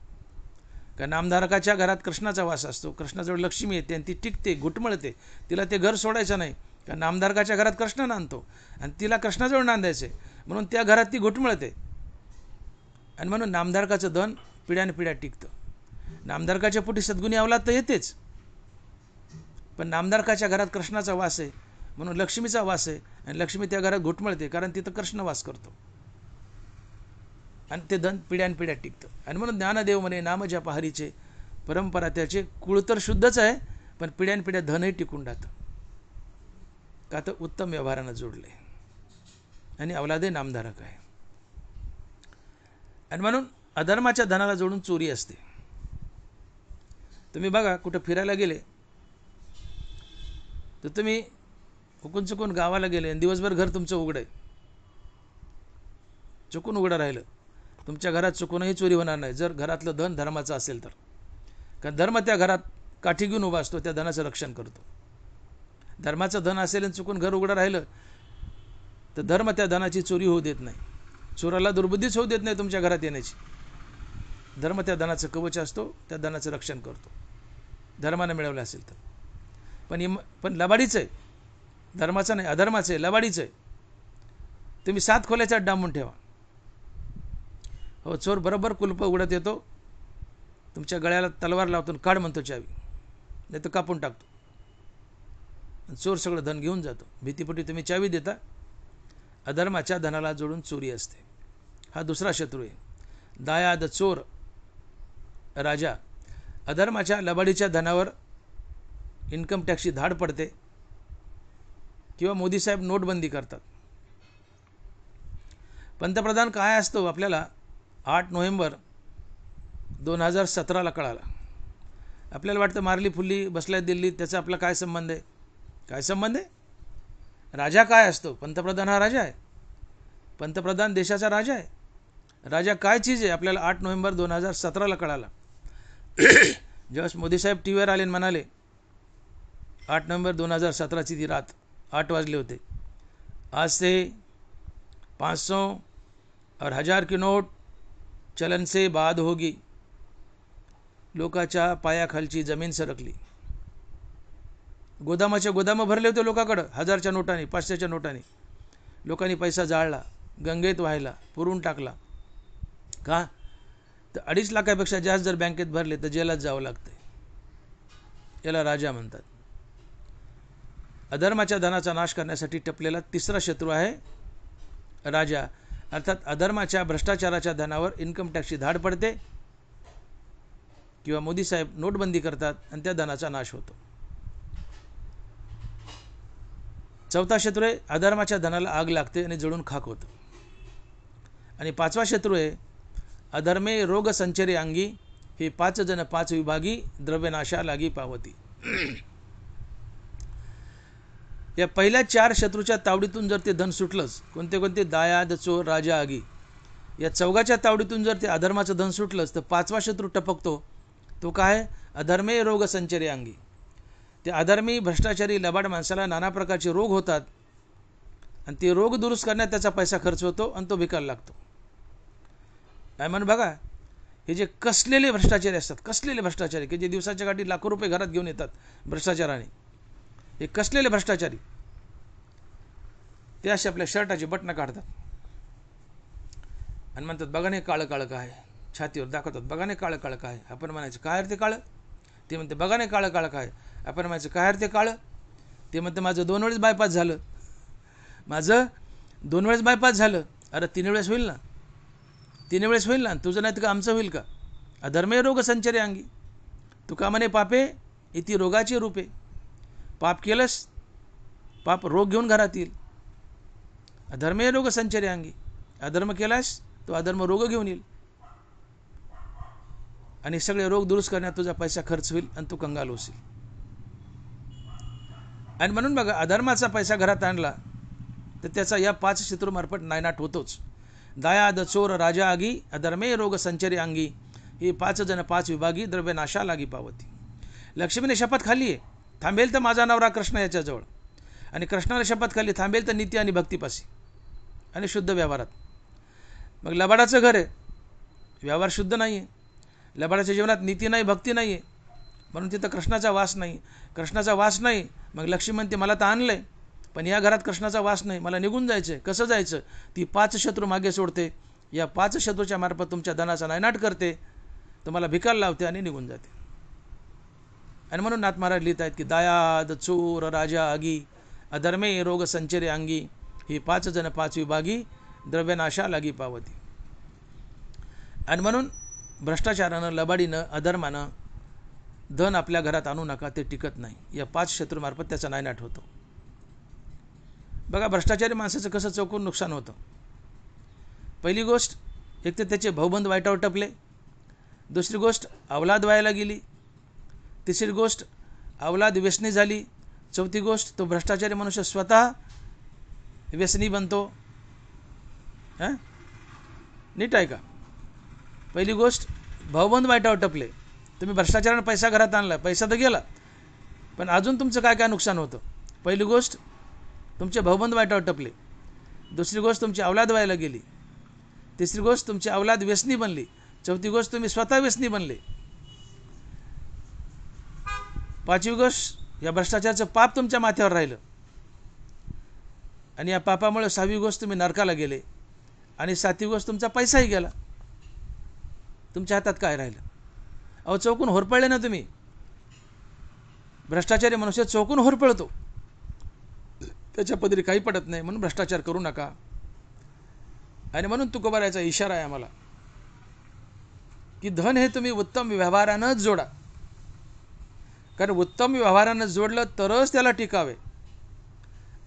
का नामधारकाच्या घरात कृष्णाचा वास असतो, कृष्णाजवळ लक्ष्मी येते आणि ती टिकते, घुटमळते. तिला ते घर सोडायचं नाही. का नामधारकाच्या घरात कृष्ण नांदतो आणि तिला कृष्णाजवळ नांदायचे, म्हणून त्या घरात ती घुटमळते. आणि म्हणून नामधारकाचं धन पिढ्याने पिढ्या टिकतं. नामधारकाच्या पोटी सद्गुणी अवलाद तर येतेच, पण नामधारकाच्या घरात कृष्णाचा वास आहे म्हणून लक्ष्मीचा वास आहे आणि लक्ष्मी त्या घरात घुटमळते, कारण तिथं कृष्ण वास करतो. आणि ते धन पिढ्यानपिढ्या टिकतं. आणि म्हणून ज्ञानदेव म्हणे नाम जप हरीचे, परंपरा त्याचे, कुळ तर शुद्धच आहे पण पिढ्यानपिढ्या धनही टिकून राहतं, का तर उत्तम व्यवहारानं जोडले आणि अवलादे नामधारक आहे. आणि म्हणून अधर्माच्या धनाला जोडून चोरी असते. तुम्ही बघा कुठं फिरायला गेले तर तुम्ही हुकून चुकून गावाला गेले आणि दिवसभर घर तुमचं उघडं आहे, चुकून उघडं राहिलं, तुमच्या घरात चुकूनही चोरी होणार नाही जर घरातलं धन धर्माचं असेल तर. कारण धर्म त्या घरात काठी घेऊन उभा असतो, त्या धनाचं रक्षण करतो. धर्माचं धन असेल आणि चुकून घर उघडं राहिलं तर धर्म त्या धनाची चोरी होऊ देत नाही, चोराला दुर्बुद्धीच होऊ देत नाही तुमच्या घरात येण्याची. धर्म त्या धनाचं कवच असतो, त्या धनाचं रक्षण करतो धर्मानं मिळवलं असेल तर. पण लबाडीचं आहे, धर्माचं नाही, अधर्माचं आहे, लबाडीचं आहे. तुम्ही 7 खोल्याचा डांबून ठेवा, हो चोर बरोबर कुलप उघडत येतो, तुमच्या गळ्याला तलवार लावतो, काढ म्हणतो चावी, नाही तर कापून टाकतो, चोर सगळं धन घेऊन जातो. भीतीपोटी तुम्ही चावी देता. अधर्माच्या धनाला जोडून चोरी असते. हा दुसरा शत्रू आहे. दायाद चोर राजा. अधर्माच्या लबाडीच्या धनावर इन्कम टॅक्सची धाड पडते किंवा मोदी साहेब नोटबंदी करतात. पंतप्रधान काय असतो आपल्याला 8 नोव्हेंबर 2017ला कळाला. आपल्याला वाटतं मारली फुल्ली बसलाय दिल्लीत, त्याचा आपला काय संबंध आहे? काय संबंध आहे? राजा काय असतो? पंतप्रधान हा राजा आहे. पंतप्रधान देशाचा राजा आहे. राजा काय चीज आहे आपल्याला 8 नोव्हेंबर 2017ला कळाला. जेव्हा मोदी साहेब टी व्हीवर आले आणि म्हणाले 8 नोव्हेंबर 2017ची ती रात 8 वाजले होते, आज से 500 और 1000 की नोट चलन से बाद होगी. लोकाच्या पायाखालची जमीन सरकली. गोदामाचे गोदामं भरले होते लोकांकडं 1000च्या नोटांनी, 500च्या नोटांनी. लोकांनी पैसा जाळला, गंगेत वाहिला, पुरून टाकला. का? तर 2.5 लाखापेक्षा जास्त जर बँकेत भरले तर जेलात जावं लागते. याला राजा म्हणतात. अधर्माच्या धनाचा नाश करण्यासाठी टपलेला तिसरा शत्रू आहे राजा. अर्थात अधर्माच्या भ्रष्टाचाराच्या धनावर इन्कम टॅक्सची धाड पडते किंवा मोदी साहेब नोटबंदी करतात आणि त्या धनाचा नाश होतो. चौथा शत्रू आहे अधर्माच्या धनाला आग लागते आणि जळून खाक होतं. आणि 5वा शत्रू आहे अधर्मे रोग संचरे अंगी, हे 5 जण 5 विभागी, द्रव्यनाशा लागी पावती. या पहिल्या 4 शत्रूच्या तावडीतून जर ते धन सुटलंच, कोणते कोणते? दायाद चोर राजा आगी. या चौघाच्या तावडीतून जर ते अधर्माचं धन सुटलंच तर 5वा शत्रू टपकतो. तो काय? अधर्मे रोग संचरे अंगी. ते अधर्मी भ्रष्टाचारी लबाड माणसाला नाना प्रकारचे रोग होतात आणि ते रोग दुरुस्त करण्यात त्याचा पैसा खर्च होतो आणि तो भिकायला लागतो. काय म्हण बघा, हे जे कसलेले भ्रष्टाचारी असतात, कसलेले भ्रष्टाचारी की जे दिवसाच्या गाठी लाखो रुपये घरात घेऊन येतात भ्रष्टाचाराने, हे कसलेले भ्रष्टाचारी ते असे आपल्या शर्टाची बटणं काढतात आणि म्हणतात बघा नाही काळं काळं काय, छातीवर दाखवतात बघा नाही काळं काळं काय. आपण म्हणायचं काय रे ते काळं? ते म्हणते बघा नाही काळं काळं काय. आपण म्हणायचं काय रे ते काळं? ते म्हणते माझं 2 वेळेस बायपास झालं, माझं 2 वेळेस बायपास झालं. अरे 3 वेळेस होईल ना, 3 वेळेस होईल ना, तुझं नाही तर का आमचं होईल का? अधर्मे रोग संचरे अंगी. तुका म्हणे पापे इति रोगाची रूपे. पाप केलंस, पाप रोग घेऊन घरात येईल. अधर्मे रोग संचरे अंगी. अधर्म केलास तो अधर्म रोग घेऊन येईल आणि सगळे रोग दुरुस्त करण्यात तुझा पैसा खर्च होईल आणि तू कंगाल होशील. आणि म्हणून बघा, अधर्माचा पैसा घरात आणला तर त्याचा या 5 शत्रूमार्फत नायनाट होतोच. दायाद चोर राजा आगी, अधर्मे रोग संचरे अंगी, ही 5 जण 5 विभागी, द्रव्य नाशा लागी पावती. लक्ष्मीने शपथ खाल्ली आहे, थांबेल तर माझा नवरा कृष्ण याच्याजवळ, आणि कृष्णाने शपथ खाल्ली थांबेल तर नीती आणि भक्तीपाशी आणि शुद्ध व्यवहारात. मग लबाडाचं घर आहे, व्यवहार शुद्ध नाही आहे, लबाडाच्या जीवनात नीती नाही, भक्ती नाही आहे, म्हणून तिथं कृष्णाचा वास नाही. कृष्णाचा वास नाही, मग लक्ष्मी म्हणते मला तर आणलं आहे पण या घरात कृष्णाचा वास नाही, मला निघून जायचं आहे. कसं जायचं? ती 5 शत्रू मागे सोडते, या 5 शत्रूच्या मार्फत तुमच्या धनाचा नायनाट करते, तुम्हाला भिकायला लावते आणि निघून जाते. आणि म्हणून नाथ महाराज लिहित आहेत की दायाद चोर राजा आगी, अधर्मे रोग संचरे अंगी, ही 5 जण 5 विभागी, द्रव्यनाशा लागी पावती. आणि म्हणून भ्रष्टाचारानं, लबाडीनं, अधर्मानं धन आपल्या घरात आणू नका, ते टिकत नाही. या 5 शत्रूमार्फत त्याचा नायनाट होतो. बघा, भ्रष्टाचारी माणसाचं कसं चौकून नुकसान होतं. पहिली गोष्ट, एक तर त्याचे भाऊबंद वाईटावर टपले. दुसरी गोष्ट, अवलाद व्हायला गेली. तिसरी गोष्ट, अवलाद व्यसनी झाली. चौथी गोष्ट, तो भ्रष्टाचारी मनुष्य स्वतः व्यसनी बनतो. हां, नीट आहे का? पहिली गोष्ट, भाऊबंद वाईटावर टपले. तुम्ही भ्रष्टाचाराने पैसा घरात आणला, पैसा तर गेला, पण अजून तुमचं काय काय नुकसान होतं. पहिली गोष्ट, तुमचे भाऊबंद वाईटावर टपले. दुसरी गोष्ट, तुमची अवलाद व्हायला गेली. तिसरी गोष्ट, तुमची अवलाद व्यसनी बनली. चौथी गोष्ट, तुम्ही स्वतः व्यसनी बनले. पाचवी गोष्ट, या भ्रष्टाचाराचं पाप तुमच्या माथ्यावर राहिलं. आणि या पापामुळे 6वी गोष्ट, तुम्ही नरकाला गेले. आणि 7वी गोष्ट, तुमचा पैसाही गेला. तुमच्या हातात काय राहिलं? अहो, चौकून होरपळले ना तुम्ही. भ्रष्टाचारी मनुष्य चौकून होरपळतो, त्याच्या पदरी काही पडत नाही. म्हणून भ्रष्टाचार करू नका. आणि म्हणून तुकोबाराचा इशारा आहे आम्हाला की धन हे तुम्ही उत्तम व्यवहारानंच जोडा. कारण उत्तम व्यवहारानं जोडलं तरच त्याला टिकावे.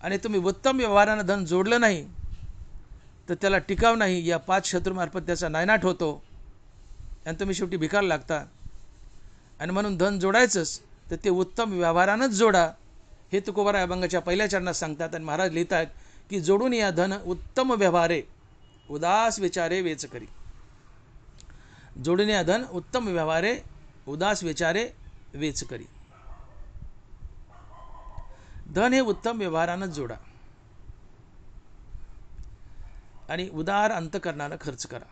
आणि तुम्ही उत्तम व्यवहारानं धन जोडलं नाही तर त्याला टिकाव नाही. या 5 शत्रूमार्फत त्याचा नायनाट होतो आणि तुम्ही शेवटी भिकायला लागता. आणि म्हणून धन जोडायचंच तर ते उत्तम व्यवहारानंच जोडा, हे तुकोबाराय अभंगाच्या पहिल्या चरणात सांगतात. आणि महाराज लिहित आहेत की जोडून या धन उत्तम व्यवहारे, उदास विचारे वेच करी. जोडून या धन उत्तम व्यवहारे, उदास विचारे वेच करी. धन हे उत्तम व्यवहारानंच जोडा आणि उदार अंतकरणानं खर्च करा.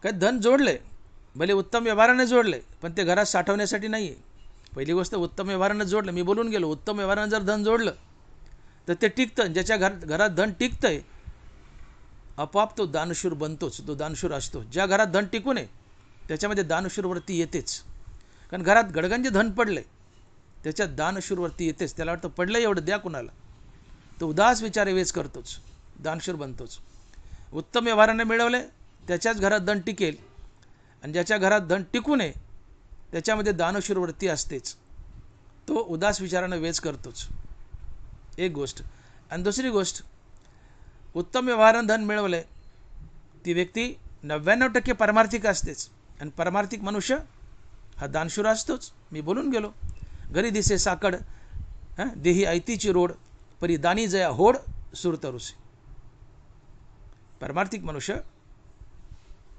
काय धन जोडले, भले उत्तम व्यवहाराने जोडले, पण ते घरात साठवण्यासाठी नाही आहे. पहिली गोष्ट, उत्तम व्यवहारानं जोडलं. मी बोलून गेलो, उत्तम व्यवहारानं जर धन जोडलं तर ते टिकतं. ज्याच्या घरात धन टिकतंय, आपोआप तो दानशूर बनतोच, तो दानशूर असतो. ज्या घरात धन टिकू नये त्याच्यामध्ये दानशूर वृत्ती येतेच. कारण घरात गडगंज धन पडले त्याच्यात दानशूर वृत्ती येतेच. त्याला वाटतं पडलं एवढं द्या कुणाला, तो उदास विचारे वेच करतोच, दानशूर बनतोच. उत्तम व्यवहाराने मिळवले त्याच्याच घरात धन टिकेल. आणि ज्याच्या घरात धन टिकू नये त्याच्यामध्ये दानशूर वृत्ती असतेच, तो उदास विचारानं वेच करतोच. एक गोष्ट. आणि दुसरी गोष्ट, उत्तम व्यवहारानं धन मिळवले ती व्यक्ती 99% परमार्थिक असतेच. आणि परमार्थिक मनुष्य हा दानशूर असतोच. मी बोलून गेलो, घरी दिसे साकड, देही ऐतीची रोड, परी दानी जया होड सुरतरुसे. परमार्थिक मनुष्य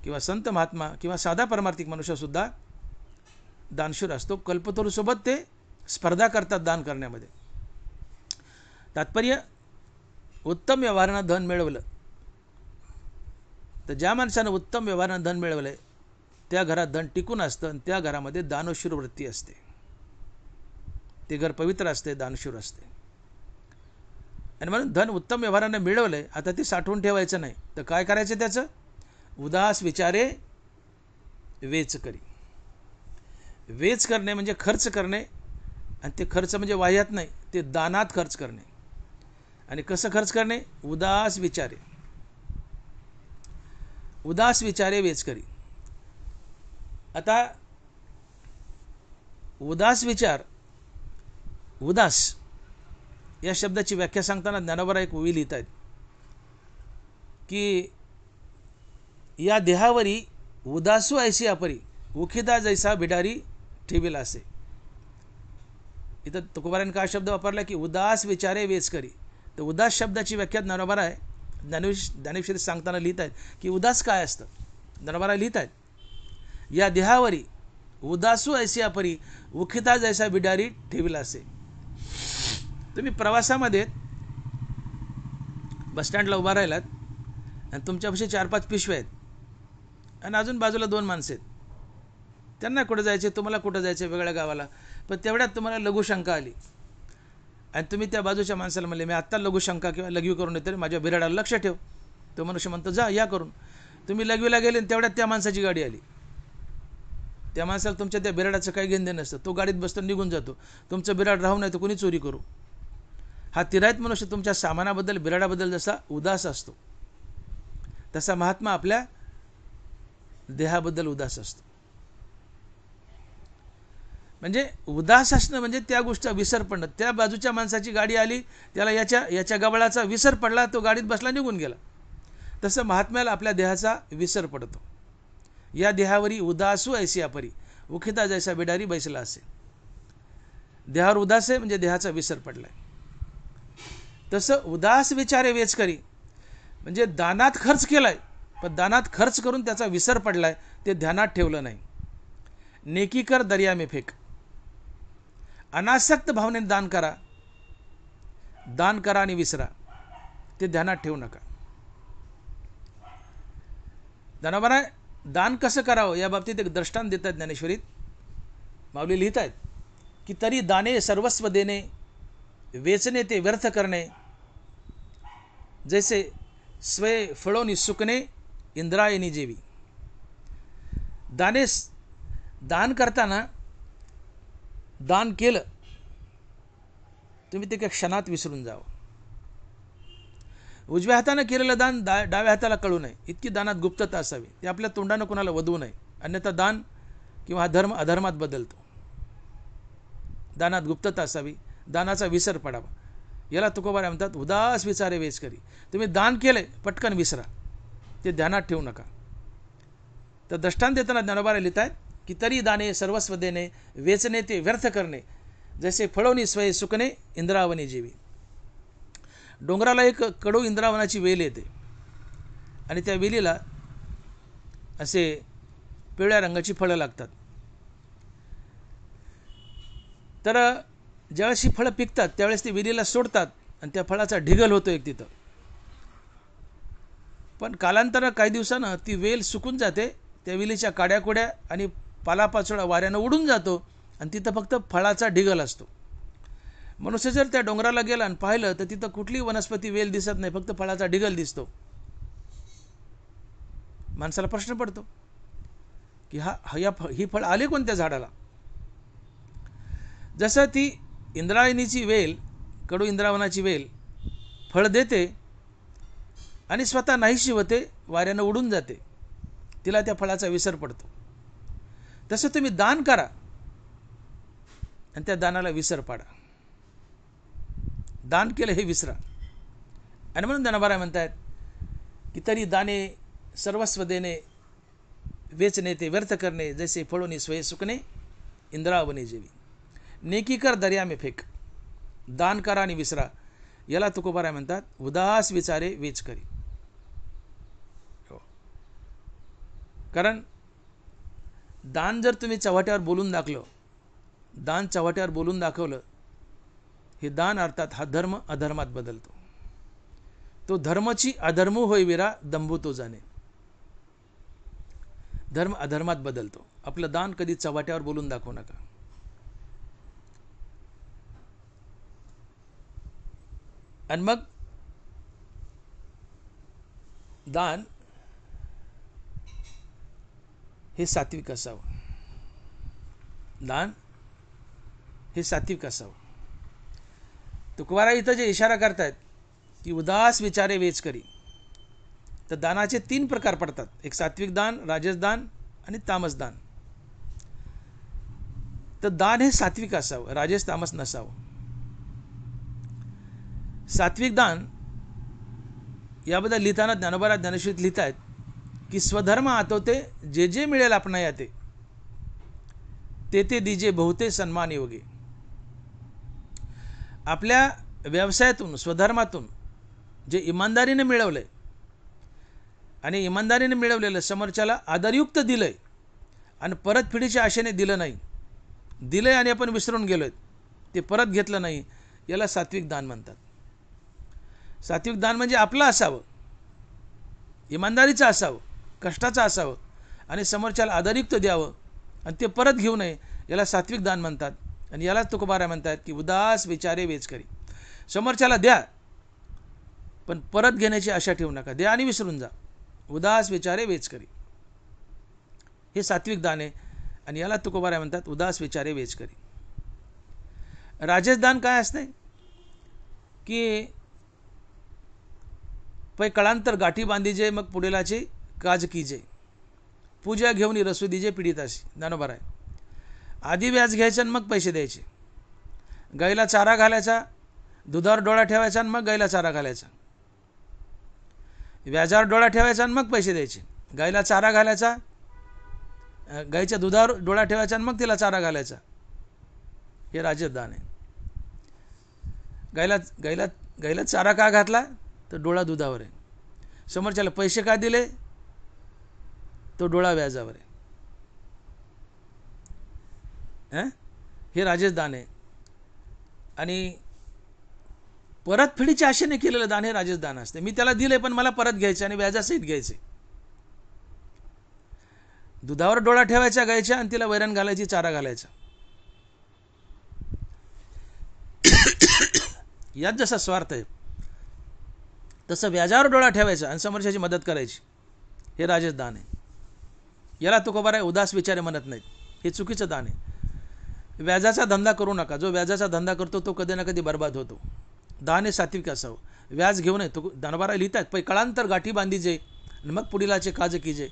किंवा संत महात्मा किंवा साधा परमार्थिक मनुष्यसुद्धा दानशूर असतो. कल्पतरूसोबत ते स्पर्धा करतात दान करण्यामध्ये. तात्पर्य, उत्तम व्यवहारानं धन मिळवलं तर ज्या माणसानं उत्तम व्यवहारानं धन मिळवलं त्या घरात धन टिकून असतं आणि त्या घरामध्ये दानशूर वृत्ती असते. ते घर पवित्र असते, दानशूर असते. आणि म्हणून धन उत्तम व्यवहारानं मिळवलंय, आता ते साठवून ठेवायचं नाही. तर काय करायचं त्याचं? उदास विचारे वेच करी. वेच करणे म्हणजे खर्च करणे. आणि ते खर्च म्हणजे वाह्यात नाही, ते दानात खर्च करणे. आणि कसं खर्च करणे? उदास विचारे. उदास विचारे वेच करी. आता उदास विचार, उदास या शब्दाची व्याख्या सांगताना ज्ञानोबा एक ओवी लिहित आहेत की या देहावरी उदासू ऐसी अपरी, उखिदा जैसा बिडारी ठेविला असे. इथं तुकोबारांनी काय शब्द वापरला की उदास विचारे वेच करी. तर उदास शब्दाची व्याख्या ज्ञानोबा आहे ज्ञानेश्वरी सांगताना लिहित आहेत की उदास काय असतं. ज्ञानोबा लिहित आहेत, या देहावरी उदासू ऐसी अपरी, उखिदा जैसा बिडारी ठेविला असे. तुम्ही प्रवासामध्ये बसस्टँडला उभा राहिलात आणि तुमच्यापाशी 4-5 पिशव्या आहेत आणि अजून बाजूला 2 माणसं आहेत. त्यांना कुठं जायचे, तुम्हाला कुठं जायचं, वेगळ्या गावाला. पण तेवढ्यात तुम्हाला लघुशंका आली आणि तुम्ही त्या बाजूच्या माणसाला म्हणले, मी आत्ता लघुशंका किंवा लघवी करून येते, माझ्या बिराडाला लक्ष ठेव. तो मनुष्य म्हणतो, जा या करून. तुम्ही लघवीला गेले आणि तेवढ्यात त्या माणसाची गाडी आली. त्या माणसाला तुमच्या त्या बिराडाचं काही घेणं नसतं. तो गाडीत बसतो, निघून जातो. तुमचं बिराड राहू नाही तर कोणी चोरी करू. हा तिरायत मनुष्य तुमच्या सामानाबद्दल, बिराडाबद्दल जसा उदास असतो तसा महात्मा आपल्या देहाबद्दल उदास असतो. म्हणजे उदास असणं म्हणजे त्या गोष्टीचा विसर पडणं. त्या बाजूच्या माणसाची गाडी आली, त्याला याच्या गबाळाचा विसर पडला, तो गाडीत बसला, निघून गेला. तसं महात्म्याला आपल्या देहाचा विसर पडतो. या देहावरी उदासू ऐसी आपरी, उखिता जैसा बिडारी बैसला असे. देहावर उदास आहे म्हणजे देहाचा विसर पडलाय. तसं उदास विचारे वेचकरी म्हणजे दानात खर्च केलाय, पण दानात खर्च करून त्याचा विसर पडलाय, ते ध्यानात ठेवलं नाही. नेकी कर दर्या में फेक, अनासक्त भावनेने दान करा, दान करा आणि विसरा, ते ध्यानात ठेवू नका. दानवाला दान कसं करावं या बाबतीत एक दृष्टांत देतात ज्ञानेश्वरीत. माऊली लिहित आहेत की तरी दाने सर्वस्व देणे, वेचणे ते व्यर्थ करणे, जैसे स्वय फळोनी सुकणे, इंद्रायणी जेवी. दान करताना दान केलं तुम्ही ते एका क्षणात विसरून जावं. उजव्या हाताने केलेलं दान डाव्या हाताला कळू नये, इतकी दानात गुप्तता असावी. ते आपल्या तोंडानं कोणाला वधवू नये, अन्यथा दान किंवा हा धर्म अधर्मात बदलतो. दानात गुप्तता असावी, दानाचा विसर पडावा. याला तुकोबारा म्हणतात उदास विचारे वेचकरी. तुम्ही दान केले पटकन विसरा, ते ध्यानात ठेवू नका. तर दृष्टांत देताना ज्ञानोबारा लिहितात की तरी दाने सर्वस्व देणे, वेचणे ते व्यर्थ करणे, जसे फळवणी स्वय सुकणे, इंद्रावनी जेवी. डोंगराला एक कडू इंद्रावनाची वेल येते आणि त्या वेलीला असे पिवळ्या रंगाची फळं लागतात. तर ज्यावेळेस ही फळं पिकतात त्यावेळेस ती वेलीला सोडतात आणि त्या फळाचा ढिगल होतो एक तिथं. पण कालांतरानं काही दिवसानं ती वेल सुकून जाते, त्या वेलीच्या काड्याकोड्या आणि पालापाचोळा वाऱ्यानं उडून जातो आणि तिथं फक्त फळाचा ढिगल असतो. मनुष्य जर त्या डोंगराला गेला आणि पाहिलं तर तिथं कुठलीही वनस्पती वेल दिसत नाही, फक्त फळाचा ढिगल दिसतो. माणसाला प्रश्न पडतो की ही फळ आले कोणत्या झाडाला. जसं ती इंद्रायणीची वेल, कडू इंद्रावनाची वेल फळ देते आणि स्वतः नाहीशी होते, वाऱ्यानं उडून जाते, तिला त्या फळाचा विसर पडतो. तसं तुम्ही दान करा आणि त्या दानाला विसर पाडा. दान केलं हे विसरा. आणि म्हणून ज्ञानोबा म्हणतात की तरी दाने सर्वस्व देणे, वेचणे ते व्यर्थ करणे, जैसे फळोनी स्वय सुकणे, इंद्रावनी जेवी. नेकी कर दर्या में फेक, दान करा आणि विसरा. याला तुकोबाराय म्हणतात उदास विचारे वेच करी. कारण दान जर तुम्ही चव्हाट्यावर बोलून दाखलं, दान चव्हाट्यावर बोलून दाखवलं, हे दान अर्थात हा धर्म अधर्मात बदलतो. तो धर्मची अधर्म होय विरा, दंभू तो जाणे. धर्म अधर्मात बदलतो. आपलं दान कधी चव्हाट्यावर बोलून दाखवू नका. आणि मग दान हे सात्विक असावं. दान हे सात्विक असावं. तुकोबारा इथं जे इशारा करतायत की उदास विचारे वेच करी, तर दानाचे 3 प्रकार पडतात. एक सात्विक दान, राजस दान आणि तामस दान. तर दान हे सात्विक असावं, राजस तामस नसावं. सात्विक दान याबद्दल लिहिताना ज्ञानोबा ज्ञानेश्वरीत लिहित आहेत की स्वधर्म आतवते, जे जे मिळेल आपण याते, ते ते दिजे बहुते सन्मान योगे. आपल्या व्यवसायातून, स्वधर्मातून जे इमानदारीने मिळवलंय आणि इमानदारीने मिळवलेलं समोरच्याला आदरयुक्त दिलंय आणि परतफेडीच्या आशेने दिलं नाही, दिलंय आणि आपण विसरून गेलोय, ते परत घेतलं नाही, याला सात्विक दान म्हणतात. सात्विक दान म्हणजे आपलं असावं, इमानदारीचं असावं, कष्टाचं असावं आणि समोरच्याला आदरयुक्त द्यावं आणि ते परत घेऊ नये, याला सात्विक दान म्हणतात. आणि याला तुकोबारा म्हणतात की उदास विचारे वेच करी. समोरच्याला द्या पण परत घेण्याची आशा ठेवू नका, द्या आणि विसरून जा. उदास विचारे वेच करी हे सात्विक दान आहे आणि याला तुकोबारा म्हणतात उदास विचारे वेच करी. राजस दान काय असते की पै कळांतर गाठी बांधीजे मग पुढेलाची काज कीजे. पूजा घेऊन रसू दीजे पीडिताशी. ज्ञानोबा आहे. आधी व्याज घ्यायचं आणि मग पैसे द्यायचे. गाईला चारा घालायचा, दुधावर डोळा ठेवायचा आणि मग गाईला चारा घालायचा. व्याजावर डोळा ठेवायचा आणि मग पैसे द्यायचे. गाईला चारा घालायचा, गाईच्या दुधावर डोळा ठेवायचा आणि मग तिला चारा घालायचा. हे राजदान आहे. गाईला गाईला गाईला चारा का घातला तर डोळा दुधावर आहे. समोरच्याला पैसे का दिले तो डोळा व्याजावर आहे. हे राजदान आहे. आणि परतफेडीच्या आशेने केलेलं दान हे राजदान असते. मी त्याला दिले पण मला परत घ्यायचे आणि व्याजासहित घ्यायचे. दुधावर डोळा ठेवायचा गायच्या आणि तिला वैरण घालायची, चारा घालायचा. यात जसा स्वार्थ आहे तसं व्याजावर डोळा ठेवायचा आणि समोरच्याची मदत करायची. हे राजदान आहे. याला तुकोबाराय उदास विचारे म्हणत नाहीत. हे चुकीचं दान आहे. व्याजाचा धंदा करू नका. जो व्याजाचा धंदा करतो तो कधी ना कधी बर्बाद होतो. दान हे सात्विक असावं. व्याज घेऊ नये. तो ज्ञानोबा लिहितात पै कळांतर गाठी बांधीजे आणि मग पुढीलाचे काज कीजे.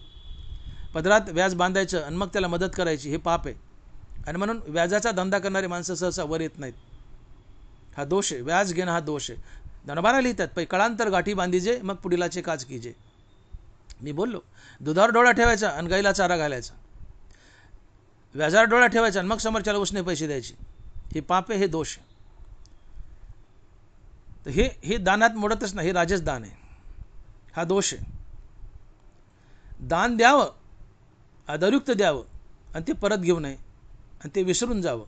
पदरात व्याज बांधायचं आणि मग त्याला मदत करायची हे पाप आहे. आणि म्हणून व्याजाचा धंदा करणारी माणसं सहसा वर येत नाहीत. हा दोष आहे. व्याज घेणं हा दोष आहे. ज्ञानोबा लिहितात पै कळांतर गाठी बांधीजे मग पुढीलाचे काज कीजे. मी बोललो दुधावर डोळा ठेवायचा आणि गाईला चारा घालायचा. व्याजावर डोळा ठेवायचा आणि मग समोरच्याला उसने पैसे द्यायचे. हे पाप आहे. हे दोष आहे. तर हे दानात मोडतच नाही. हे राजस दान आहे. हा दोष आहे. दान द्यावं, आदरयुक्त द्यावं आणि ते परत घेऊ नये आणि ते विसरून जावं.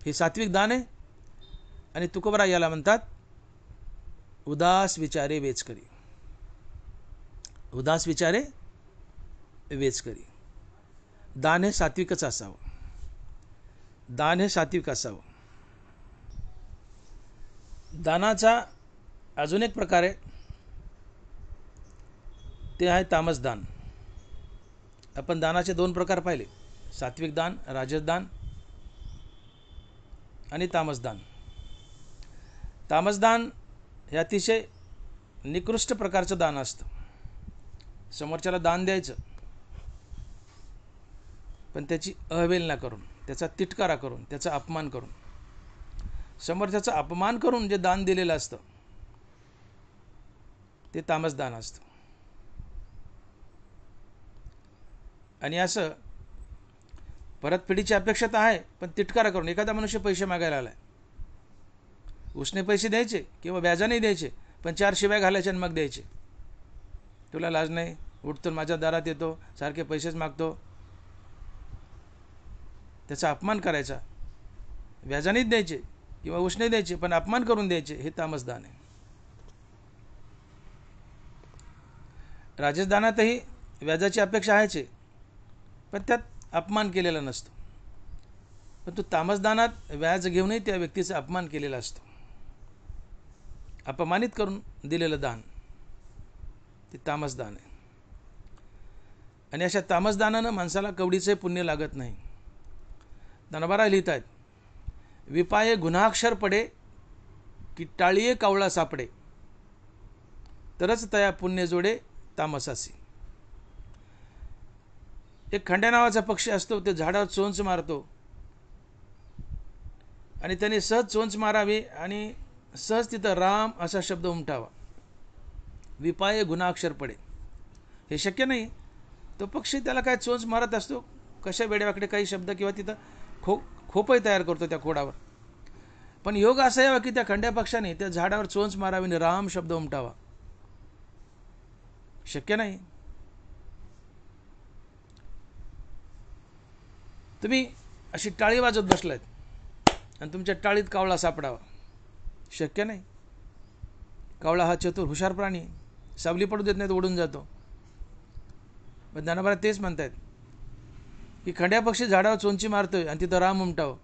हे सात्विक दान आहे. आणि तुकोबरा याला म्हणतात उदास विचारे वेचकरी. उदास विचारे वेचकरी. दान हे सात्विकच असावं. दान हे सात्विक असावं. दानाचा अजून एक प्रकार आहे ते आहे तामस दान. आपण दानाचे दोन प्रकार पाहिले. सात्विक दान, राजस दान आणि तामस दान. तामस दान हे अतिशय निकृष्ट प्रकारचं दान असतं. समोरच्याला दान द्यायचं पण त्याची अवहेलना करून, त्याचा तिटकारा करून, त्याचा अपमान करून, समोरच्याचा अपमान करून जे दान दिलेलं असतं ते तामस दान असतं. आणि असं परतफेडीची अपेक्षा तर आहे पण तिटकारा करून. एखादा मनुष्य पैसे मागायला आलाय, उसने पैसे द्यायचे किंवा व्याजाने द्यायचे पण 4 शिव्या घालायचे आणि मग द्यायचे. तुला लाज नाही, उठतो माझ्या दारात येतो, सारखे पैसेच मागतो. त्याचा अपमान करायचा. व्याजानेच द्यायचे किंवा उसने द्यायचे पण अपमान करून द्यायचे. हे तामसदान आहे. राजसदानातही व्याजाची अपेक्षा आहेच पण त्यात अपमान केलेला नसतो. पण तो तामसदानात व्याज घेऊनही त्या व्यक्तीचा अपमान केलेला असतो. अपमानित करून दिलेलं दान ते तामसदान आहे. आणि अशा तामसदानानं माणसाला कवडीचे पुण्य लागत नाही. ज्ञानोबा लिहित आहेत विपाये गुन्हाक्षर पडे की टाळीये कावळा सापडे तरच तया पुण्य जोडे तामसासी. एक खंड्या नावाचा पक्षी असतो. ते झाडावर चोंच मारतो आणि त्याने सहज चोंच मारावी आणि सहज तिथं राम असा शब्द उमटावा. विपाये गुन्हाक्षर पडे हे शक्य नाही. तो पक्षी त्याला काय चोंच मारत असतो, कशा वेड्यावाकडे काही शब्द किंवा तिथं खोपही तयार करतो त्या खोडावर. पण योग असा यावा की त्या खंड्या पक्षाने त्या झाडावर चोंच मारावी आणि राम शब्द उमटावा. शक्य नाही. तुम्ही अशी टाळी वाजवत बसलात आणि तुमच्या टाळीत कावळा सापडावा. शक्य नाही. कावळा हा चतुर हुशार प्राणी, सावली पडू देत नाही, तो उडून जातो. पण ज्ञानोबा तेच म्हणतायत की खंड्या पक्षी झाडावर चोंची मारतोय आणि तिथं राम उमटावं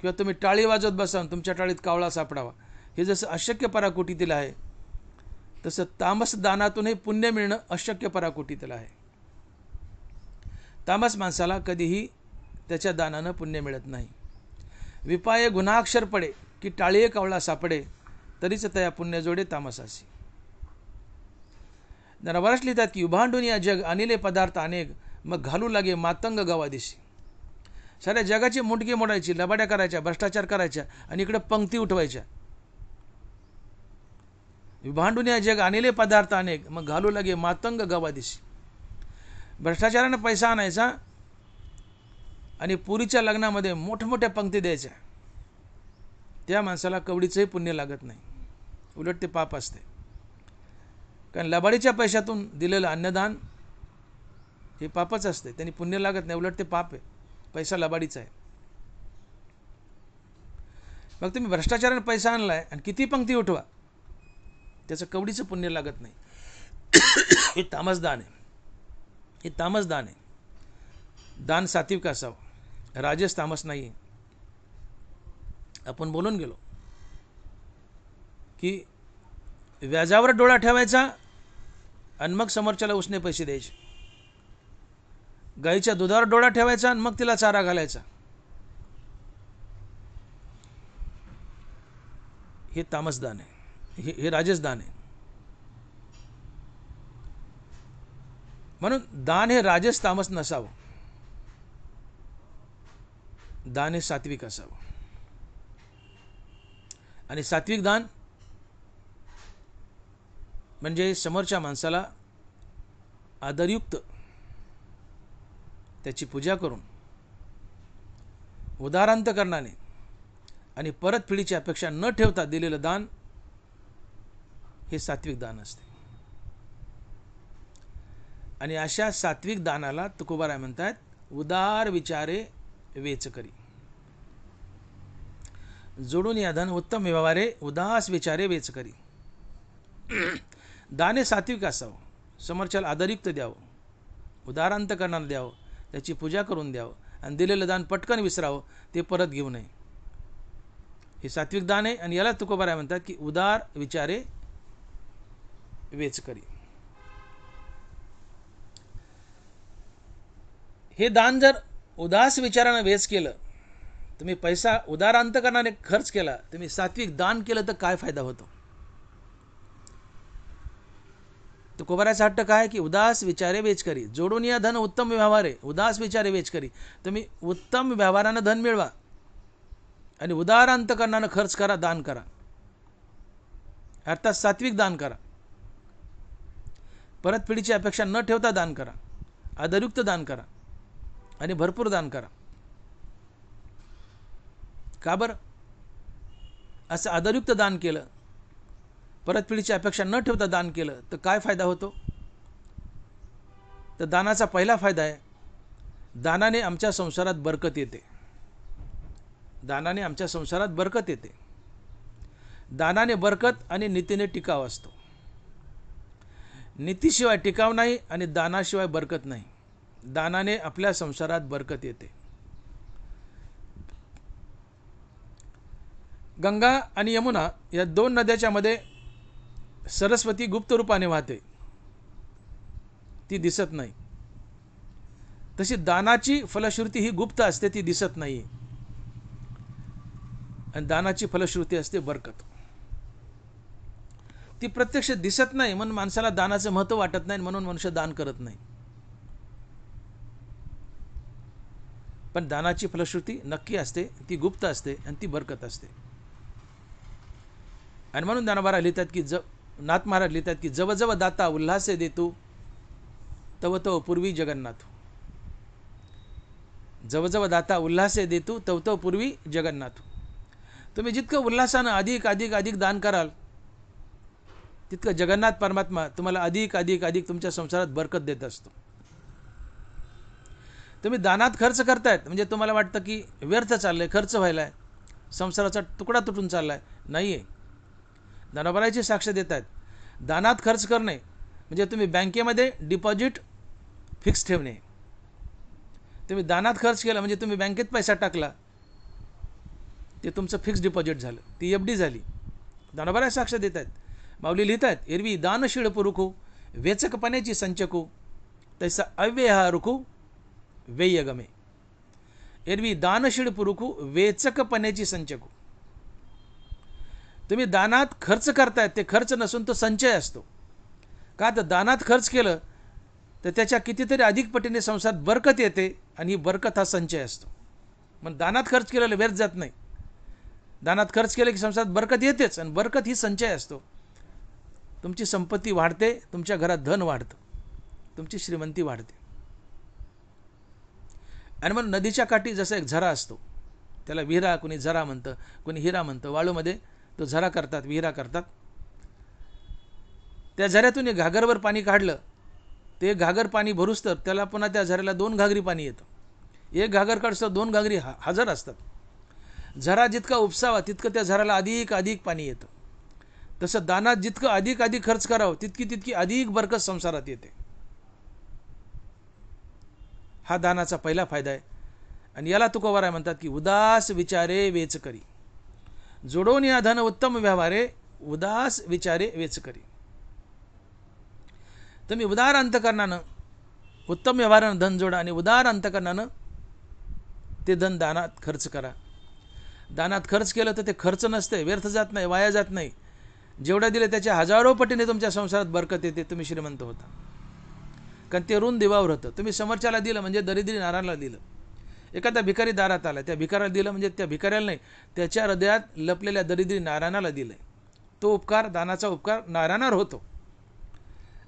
किंवा तुम्ही टाळी वाजवत बसा आणि तुमच्या टाळीत कावळा सापडावा. हे जसं अशक्य पराकोटीतील आहे तसं तामस दानातूनही पुण्य मिळणं अशक्य पराकोटीतील आहे. तामस माणसाला कधीही त्याच्या दानानं पुण्य मिळत नाही. विपाये गुन्हाक्षर पडे की टाळीये कावळा सापडे तरीच तया पुण्य जोडे तामसासी. ज्ञानोबाच लिहितात की उभांडून या जग अनिले पदार्थ अनेक मग घालू लागे मातंग गवादिशी. साऱ्या जगाची मुंडकी मोडायची, लबाड्या करायच्या, भ्रष्टाचार करायच्या आणि इकडे पंक्ती उठवायच्या. विभांडून या जग अनिले पदार्थ अनेक मग घालू लागे मातंग गवादिशी. भ्रष्टाचारानं पैसा आणायचा आणि पुरीच्या लग्नामध्ये मोठमोठ्या पंक्ती द्यायच्या. त्या माणसाला कवडीचंही पुण्य लागत नाही, उलट ते पाप असते. कारण लबाडीच्या पैशातून दिलेलं अन्नदान हे पापच असते, त्यांनी पुण्य लागत नाही, उलट ते पाप आहे. पैसा लबाडीचा आहे. मग तुम्ही भ्रष्टाचाराने पैसा आणलाय आणि किती पंक्ती उठवा, त्याचं कवडीचं पुण्य लागत नाही. हे तामसदान आहे. हे तामसदान आहे. दान सात्विक असावं, राजस तामस नाही आहे. आपण बोलून गेलो की व्याजावर डोळा ठेवायचा आणि मग समोरच्याला उसने पैसे द्यायचे. गाईच्या दुधावर डोळा ठेवायचा आणि मग तिला चारा घालायचा. हे तामसदान आहे, हे राजसदान आहे. म्हणून दान हे राजस तामस नसावं, दान हे सात्विक असावं. आणि सात्विक दान म्हणजे समोरच्या माणसाला आदरयुक्त त्याची पूजा करून उदारांतकरणाने आणि परतफेडीची अपेक्षा न ठेवता दिलेलं दान हे सात्विक दान असते. आणि अशा सात्विक दानाला तुकोबाराय म्हणतात उदार विचारे वेच करी. जोडून या धन उत्तम व्यवहारे उदास विचारे वेच करी. दाने सात्विक असावं, समोरच्याला आदरयुक्त द्यावं, उदारांतकरणाने द्यावं, त्याची पूजा करून द्यावं आणि दिलेलं दान पटकन विसरावं, ते परत घेऊ नये. हे सात्विक दान आहे आणि याला तुकोबाराय म्हणतात की उदार विचारे वेच करी. हे दान जर उदास विचारानं वेच केलं, तुम्ही पैसा उदारांतकरणाने खर्च केला, तुम्ही सात्विक दान केलं तर काय फायदा होतो. तुकोबारायचा हट्ट काय की उदास विचारे वेच करी. जोडून या धन उत्तम व्यवहारे उदास विचारे वेच करी. तुम्ही उत्तम व्यवहारानं धन मिळवा आणि उदारांतकरणानं खर्च करा, दान करा, अर्थात सात्विक दान करा. परतफेडीची अपेक्षा न ठेवता दान करा, आदरयुक्त दान करा आणि भरपूर दान करा. का बरं? असं आदरयुक्त दान केलं, परतफेडीची अपेक्षा न ठेवता दान केलं तर काय फायदा होतो. तर दानाचा पहिला फायदा आहे, दानाने आमच्या संसारात बरकत येते. दानाने आमच्या संसारात बरकत येते. दानाने बरकत आणि नीतीने टिकाव असतो. नीतीशिवाय टिकाव नाही आणि दानाशिवाय बरकत नाही. दानाने आपल्या संसारात बरकत येते. गंगा आणि यमुना या दोन नद्याच्या मध्ये सरस्वती गुप्त रूपाने वाहते, ती दिसत नाही. तशी दानाची फलश्रुती ही गुप्त असते, ती दिसत नाही. आणि दानाची फलश्रुती असते बरकत. ती प्रत्यक्ष दिसत नाही म्हणून माणसाला दानाचं महत्त्व वाटत नाही, म्हणून मनुष्य दान करत नाही. पण दानाची फलश्रुती नक्की असते, ती गुप्त असते आणि ती बरकत असते. आणि म्हणून ज्ञानोबा लिहितात की नाथ महाराज लिहितात की जव जव दाता उल्हासे देतो तव तव पूर्वी जगन्नाथ. जव जव दाता उल्हासे देतो तव तव पूर्वी जगन्नाथ. तुम्ही जितकं उल्हासानं अधिक अधिक अधिक दान कराल, तितकं जगन्नाथ परमात्मा तुम्हाला अधिक अधिक अधिक तुमच्या संसारात बरकत देत असतो. तुम्ही दानात खर्च करतायत म्हणजे तुम्हाला वाटतं की व्यर्थ चाललंय, खर्च व्हायलाय, संसाराचा तुकडा तुटून चाललाय. नाही आहे. ज्ञानोबारायची साक्ष देत आहेत. दानात खर्च करणे म्हणजे तुम्ही बँकेमध्ये डिपॉझिट फिक्स ठेवणे. तुम्ही दानात खर्च केला म्हणजे तुम्ही बँकेत पैसा टाकला, ते तुमचं फिक्स डिपॉझिट झालं, ती एफडी झाली. ज्ञानोबाराय साक्ष देत आहेत. माऊली लिहित आहेत एरवी दानशीळ पुरुखू वेचकपणाची संचकू तैसा अव्यय रुखू वेय गमे. एरवी दानशीळ पुरुखू वेचकपणाची संचकू. तुम्ही दानात खर्च करतायत, ते खर्च नसून तो संचय असतो. का तर दानात खर्च केलं तर त्याच्या कितीतरी अधिक पटीने संसारात बरकत येते आणि ही बरकत हा संचय असतो. मग दानात खर्च केलेलं व्यर्थ जात नाही. दानात खर्च केलं की संसारात बरकत येतेच आणि बरकत ही संचय असतो. तुमची संपत्ती वाढते, तुमच्या घरात धन वाढतं, तुमची श्रीमंती वाढते. आणि मग नदीच्या काठी जसा एक झरा असतो, त्याला विहिरा कोणी झरा म्हणतं, कोणी हिरा म्हणतं. वाळूमध्ये तो झरा करतात, विहिरा करतात. त्या झऱ्यातून एक घागरभर पाणी काढलं, ते घागर पाणी भरूस तर त्याला पुन्हा त्या झऱ्याला 2 घागरी पाणी येतं. एक घागर काढतं 2 घागरी हजर असतात. झरा जितका उपसावा तितकं त्या झऱ्याला अधिक अधिक पाणी येतं. तसं दानात जितकं अधिक अधिक खर्च करावं तितकी अधिक बरकत संसारात येते. हा दानाचा पहिला फायदा आहे. आणि याला तुकोबाराय म्हणतात की उदास विचारे वेच करी. जोडून या धन उत्तम व्यवहारे, उदास विचारे वेच करी. तुम्ही उदार अंतकरणानं उत्तम व्यवहारानं धन जोडा आणि उदार अंतकरणानं ते धन दानात खर्च करा. दानात खर्च केलं तर ते खर्च नसते, व्यर्थ जात नाही, वाया जात नाही. जेवढं दिले त्याच्या हजारो पटीने तुमच्या संसारात बरकत येते, तुम्ही श्रीमंत होता. कारण ते ऋण देवावर होतं. तुम्ही समोरच्याला दिलं म्हणजे दरिद्री नारायणाला दिलं. एखादा भिकारी दारात आला, त्या भिकाऱ्याला दिलं म्हणजे त्या भिकाऱ्याला नाही, त्याच्या हृदयात लपलेल्या दरिद्री नारायणाला दिलंय. तो उपकार, दानाचा उपकार नारायणावर होतो.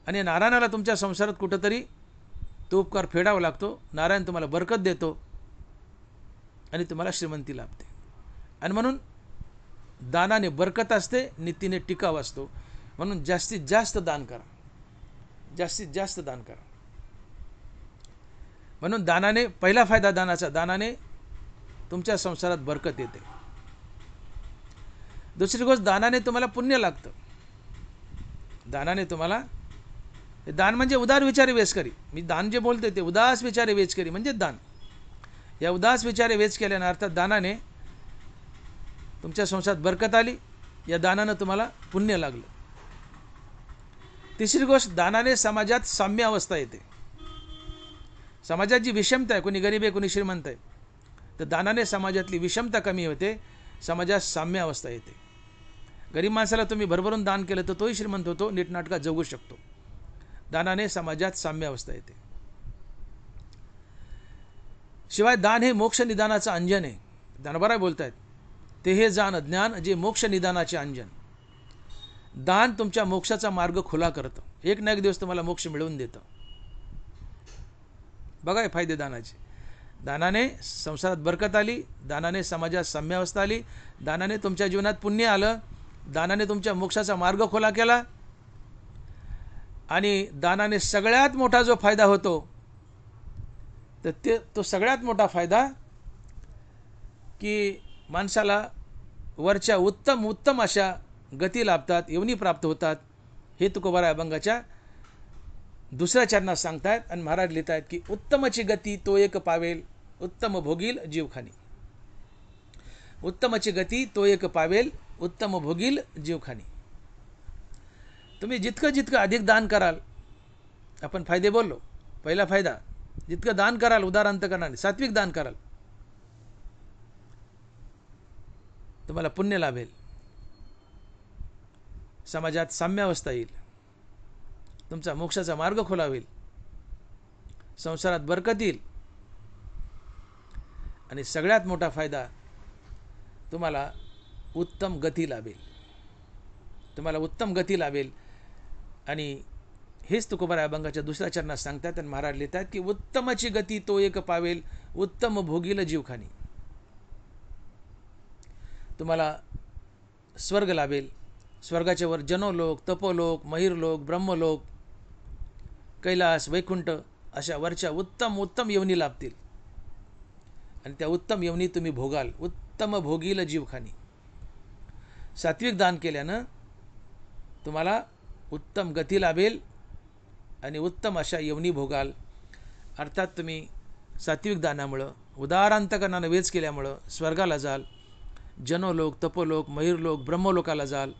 आणि नारायणाला तुमच्या संसारात कुठंतरी तो उपकार फेडावा लागतो. नारायण तुम्हाला बरकत देतो आणि तुम्हाला श्रीमंती लाभते. आणि म्हणून दानाने बरकत असते, नीतीने टिकाव असतो. म्हणून जास्तीत जास्त दान करा, जास्तीत जास्त दान करा. म्हणून दानाने पहिला फायदा दानाचा, दानाने तुमच्या संसारात बरकत येते. दुसरी गोष्ट, दानाने तुम्हाला पुण्य लागतं. दानाने तुम्हाला, दान म्हणजे उदार विचारे वेच करी. मी दान जे बोलते ते उदास विचारे वेच करी म्हणजे दान. या उदास विचारे वेच केल्यानं अर्थात दानाने तुमच्या संसारात बरकत आली, या दानानं तुम्हाला पुण्य लागलं. तिसरी गोष्ट, दानाने समाजात साम्य अवस्था येते. समाजात जी विषमता आहे, कोणी गरीब आहे कोणी श्रीमंत आहे, तर दानाने समाजातली विषमता कमी होते, समाजात साम्य अवस्था येते. गरीब माणसाला तुम्ही भरभरून दान केलं तर तोही श्रीमंत होतो, नीटनाटका जगू शकतो. दानाने समाजात साम्य अवस्था येते. शिवाय दान हे मोक्ष निदानाचं अंजन आहे. ज्ञानोबा बोलतायत, ते हे जाण ज्ञान जे मोक्ष निदानाचे अंजन. दान तुमच्या मोक्षाचा मार्ग खुला करतं, एक ना एक दिवस तुम्हाला मोक्ष मिळवून देतं. बघा हे फायदे दानाचे. दानाने संसारात बरकत आली, दानाने समाजात साम्यावस्था आली, दानाने तुमच्या जीवनात पुण्य आलं, दानाने तुमच्या मोक्षाचा मार्ग खुला केला. आणि दानाने सगळ्यात मोठा जो फायदा होतो तर तो सगळ्यात मोठा फायदा की माणसाला वरच्या उत्तम उत्तम अशा गती लाभतात, योनी प्राप्त होतात. हे तुकोबाराय अभंगाच्या दुसऱ्या चरणात सांगतायत. आणि महाराज लिहित आहेत की उत्तमची गती तो एक पावेल, उत्तम भोगील जीवखानी. उत्तमची गती तो एक पावेल, उत्तम भोगील जीवखानी. तुम्ही जितकं जितकं अधिक दान कराल, आपण फायदे बोललो. पहिला फायदा, जितकं दान कराल उदार अंतकरणाने, सात्विक दान कराल, तुम्हाला पुण्य लाभेल, समाजात साम्यावस्था येईल, तुमचा मोक्षाचा मार्ग खुला होईल, संसारात बरकत येईल. आणि सगळ्यात मोठा फायदा, तुम्हाला उत्तम गती लाभेल, तुम्हाला उत्तम गती लाभेल. आणि हेच तुकोबाराय अभंगाच्या दुसऱ्या चरणात सांगतात. आणि महाराज लिहितात की उत्तमची गती तो एक पावेल, उत्तम भोगील जीवखानी. तुम्हाला स्वर्ग लाभेल. स्वर्गाच्या वर जनोलोक, तपोलोक, महिरलोक, ब्रह्मलोक, कैलास, वैकुंठ अशा वरच्या उत्तम उत्तम योनी लाभतील. आणि त्या उत्तम योनी तुम्ही भोगाल, उत्तम भोगील जीवखानी. सात्विक दान केल्यानं तुम्हाला उत्तम गती लाभेल आणि उत्तम अशा योनी भोगाल. अर्थात तुम्ही सात्विक दानामुळं, उदार अंतकरणानं वेच केल्यामुळं स्वर्गाला जाल, जनोलोक, तपोलोक, महिरलोक, ब्रह्मलोकाला जाल,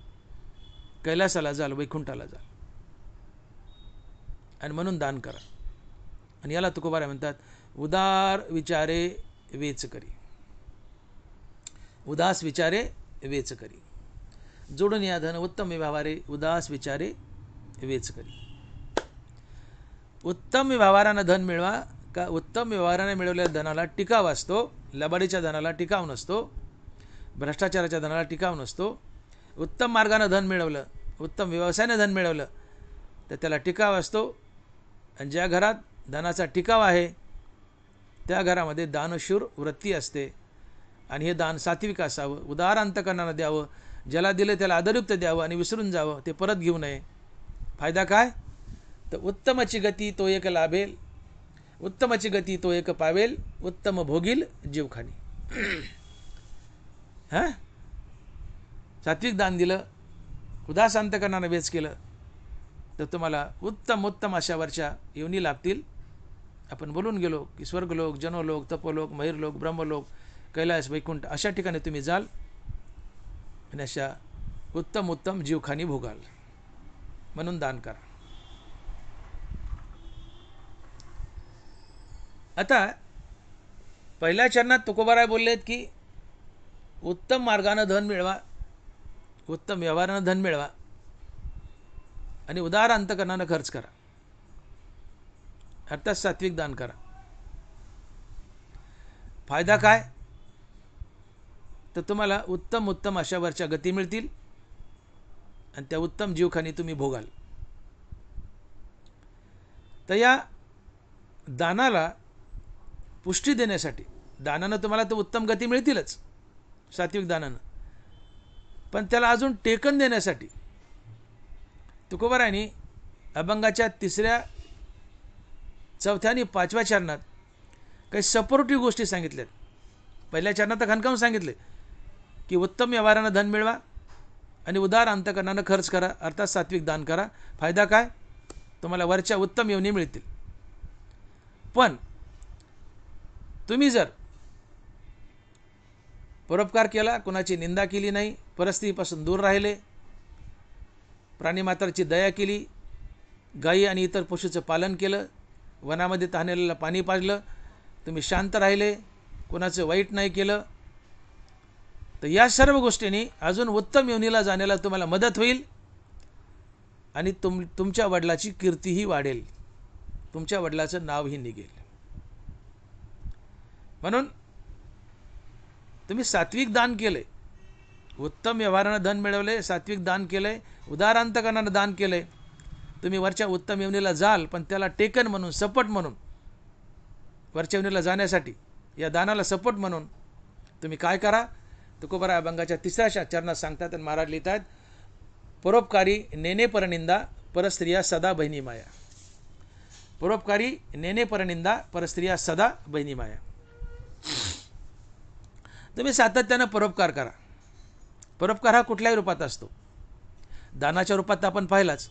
कैलासाला जाल, वैकुंठाला जाल. आणि म्हणून दान करा. आणि याला तुकोबाराय म्हणतात उदार विचारे वेच करी. उदास विचारे वेच करी. जोडून या धन उत्तम व्यवहारे, उदास विचारे वेच करी. उत्तम व्यवहारानं धन मिळवा का उत्तम व्यवहाराने मिळवलेल्या धनाला टिकाव असतो, लबाडीच्या धनाला टिकाव नसतो, भ्रष्टाचाराच्या धनाला टिकाव नसतो. उत्तम मार्गानं धन मिळवलं, उत्तम व्यवसायाने धन मिळवलं तर त्याला टिकाव असतो. आणि ज्या घरात धनाचा टिकाव आहे त्या घरामध्ये दानशूर वृत्ती असते. आणि हे दान सात्विक असावं, उदार अंतकरणानं द्यावं, ज्याला दिले त्याला आदरयुक्त द्यावं आणि विसरून जावं, ते परत घेऊ नये. फायदा काय? तर उत्तमची गती तो एक लाभेल, उत्तमची गती तो एक पावेल, उत्तम भोगील जीवखानी. हां, सात्विक दान दिलं, उदास अंतकरणानं वेच केलं तर तुम्हाला उत्तम उत्तम अशा वर्षा योनी लाभतील. आपण बोलून गेलो की स्वर्गलोक, जनोलोक, तपोलोक, महिरलोक, ब्रह्मलोक, कैलास, वैकुंठ अशा ठिकाणी तुम्ही जाल आणि अशा उत्तम उत्तम जीवखानी भोगाल. म्हणून दान करा. आता पहिल्या चरणात तुकोबाराय बोललेत की उत्तम मार्गानं धन मिळवा, उत्तम व्यवहारानं धन मिळवा आणि उदार अंतकरणानं खर्च करा, अर्थात सात्विक दान करा. फायदा काय? तर तुम्हाला उत्तम उत्तम अशा वरच्या गती मिळतील आणि त्या उत्तम जीवखानी तुम्ही भोगाल. तर या दानाला पुष्टी देण्यासाठी, दानानं तुम्हाला तर उत्तम गती मिळतीलच सात्विक दानानं, पण त्याला अजून टेकन देण्यासाठी तुकोबारायांनी अभंगाच्या 3ऱ्या, 4थ्या आणि 5व्या चरणात काही सपोर्टिव्ह गोष्टी सांगितल्यात. पहिल्या चरणात तर खणकावून सांगितले की उत्तम व्यवहारानं धन मिळवा आणि उदार अंतकरणानं खर्च करा, अर्थात सात्विक दान करा. फायदा काय? तुम्हाला वरच्या उत्तम योनी मिळतील. पण तुम्ही जर परोपकार केला, कुणाची निंदा केली नाही, परिस्थितीपासून दूर राहिले, प्राणीमात्राची दया केली, गायी आणि इतर पशूचं पालन केलं, वनामध्ये तहानेला पाणी पाजलं, तुम्ही शांत राहिले, कोणाचं वाईट नाही केलं, तर या सर्व गोष्टींनी अजून उत्तम योनीला जाण्याला तुम्हाला मदत होईल आणि तुमच्या वडिलाची कीर्तीही वाढेल, तुमच्या वडिलाचं नावही निघेल. म्हणून तुम्ही सात्विक दान केले, उत्तम व्यवहारानं धन मिळवले, सात्विक दान केले, उदार अंतकरणानं दान केले, तुम्ही वरच्या उत्तम योनीला जाल, पण त्याला टेकन म्हणून, सपोर्ट म्हणून, वरच्या योनीला जाण्यासाठी या दानाला सपोर्ट म्हणून तुम्ही काय करा? तुकोबाराय अभंगाच्या 3ऱ्या चरणात सांगतात आणि महाराज लिहितात, परोपकारी नेने परनिंदा, परस्त्रिया सदा बहिणी माया. परोपकारी नेने परनिंदा, परस्त्रिया सदा बहिणी माया. तुम्ही सातत्यानं परोपकार करा. परोपकार हा कुठल्याही रूपात असतो. दानाच्या रूपात तर आपण पाहिलाच,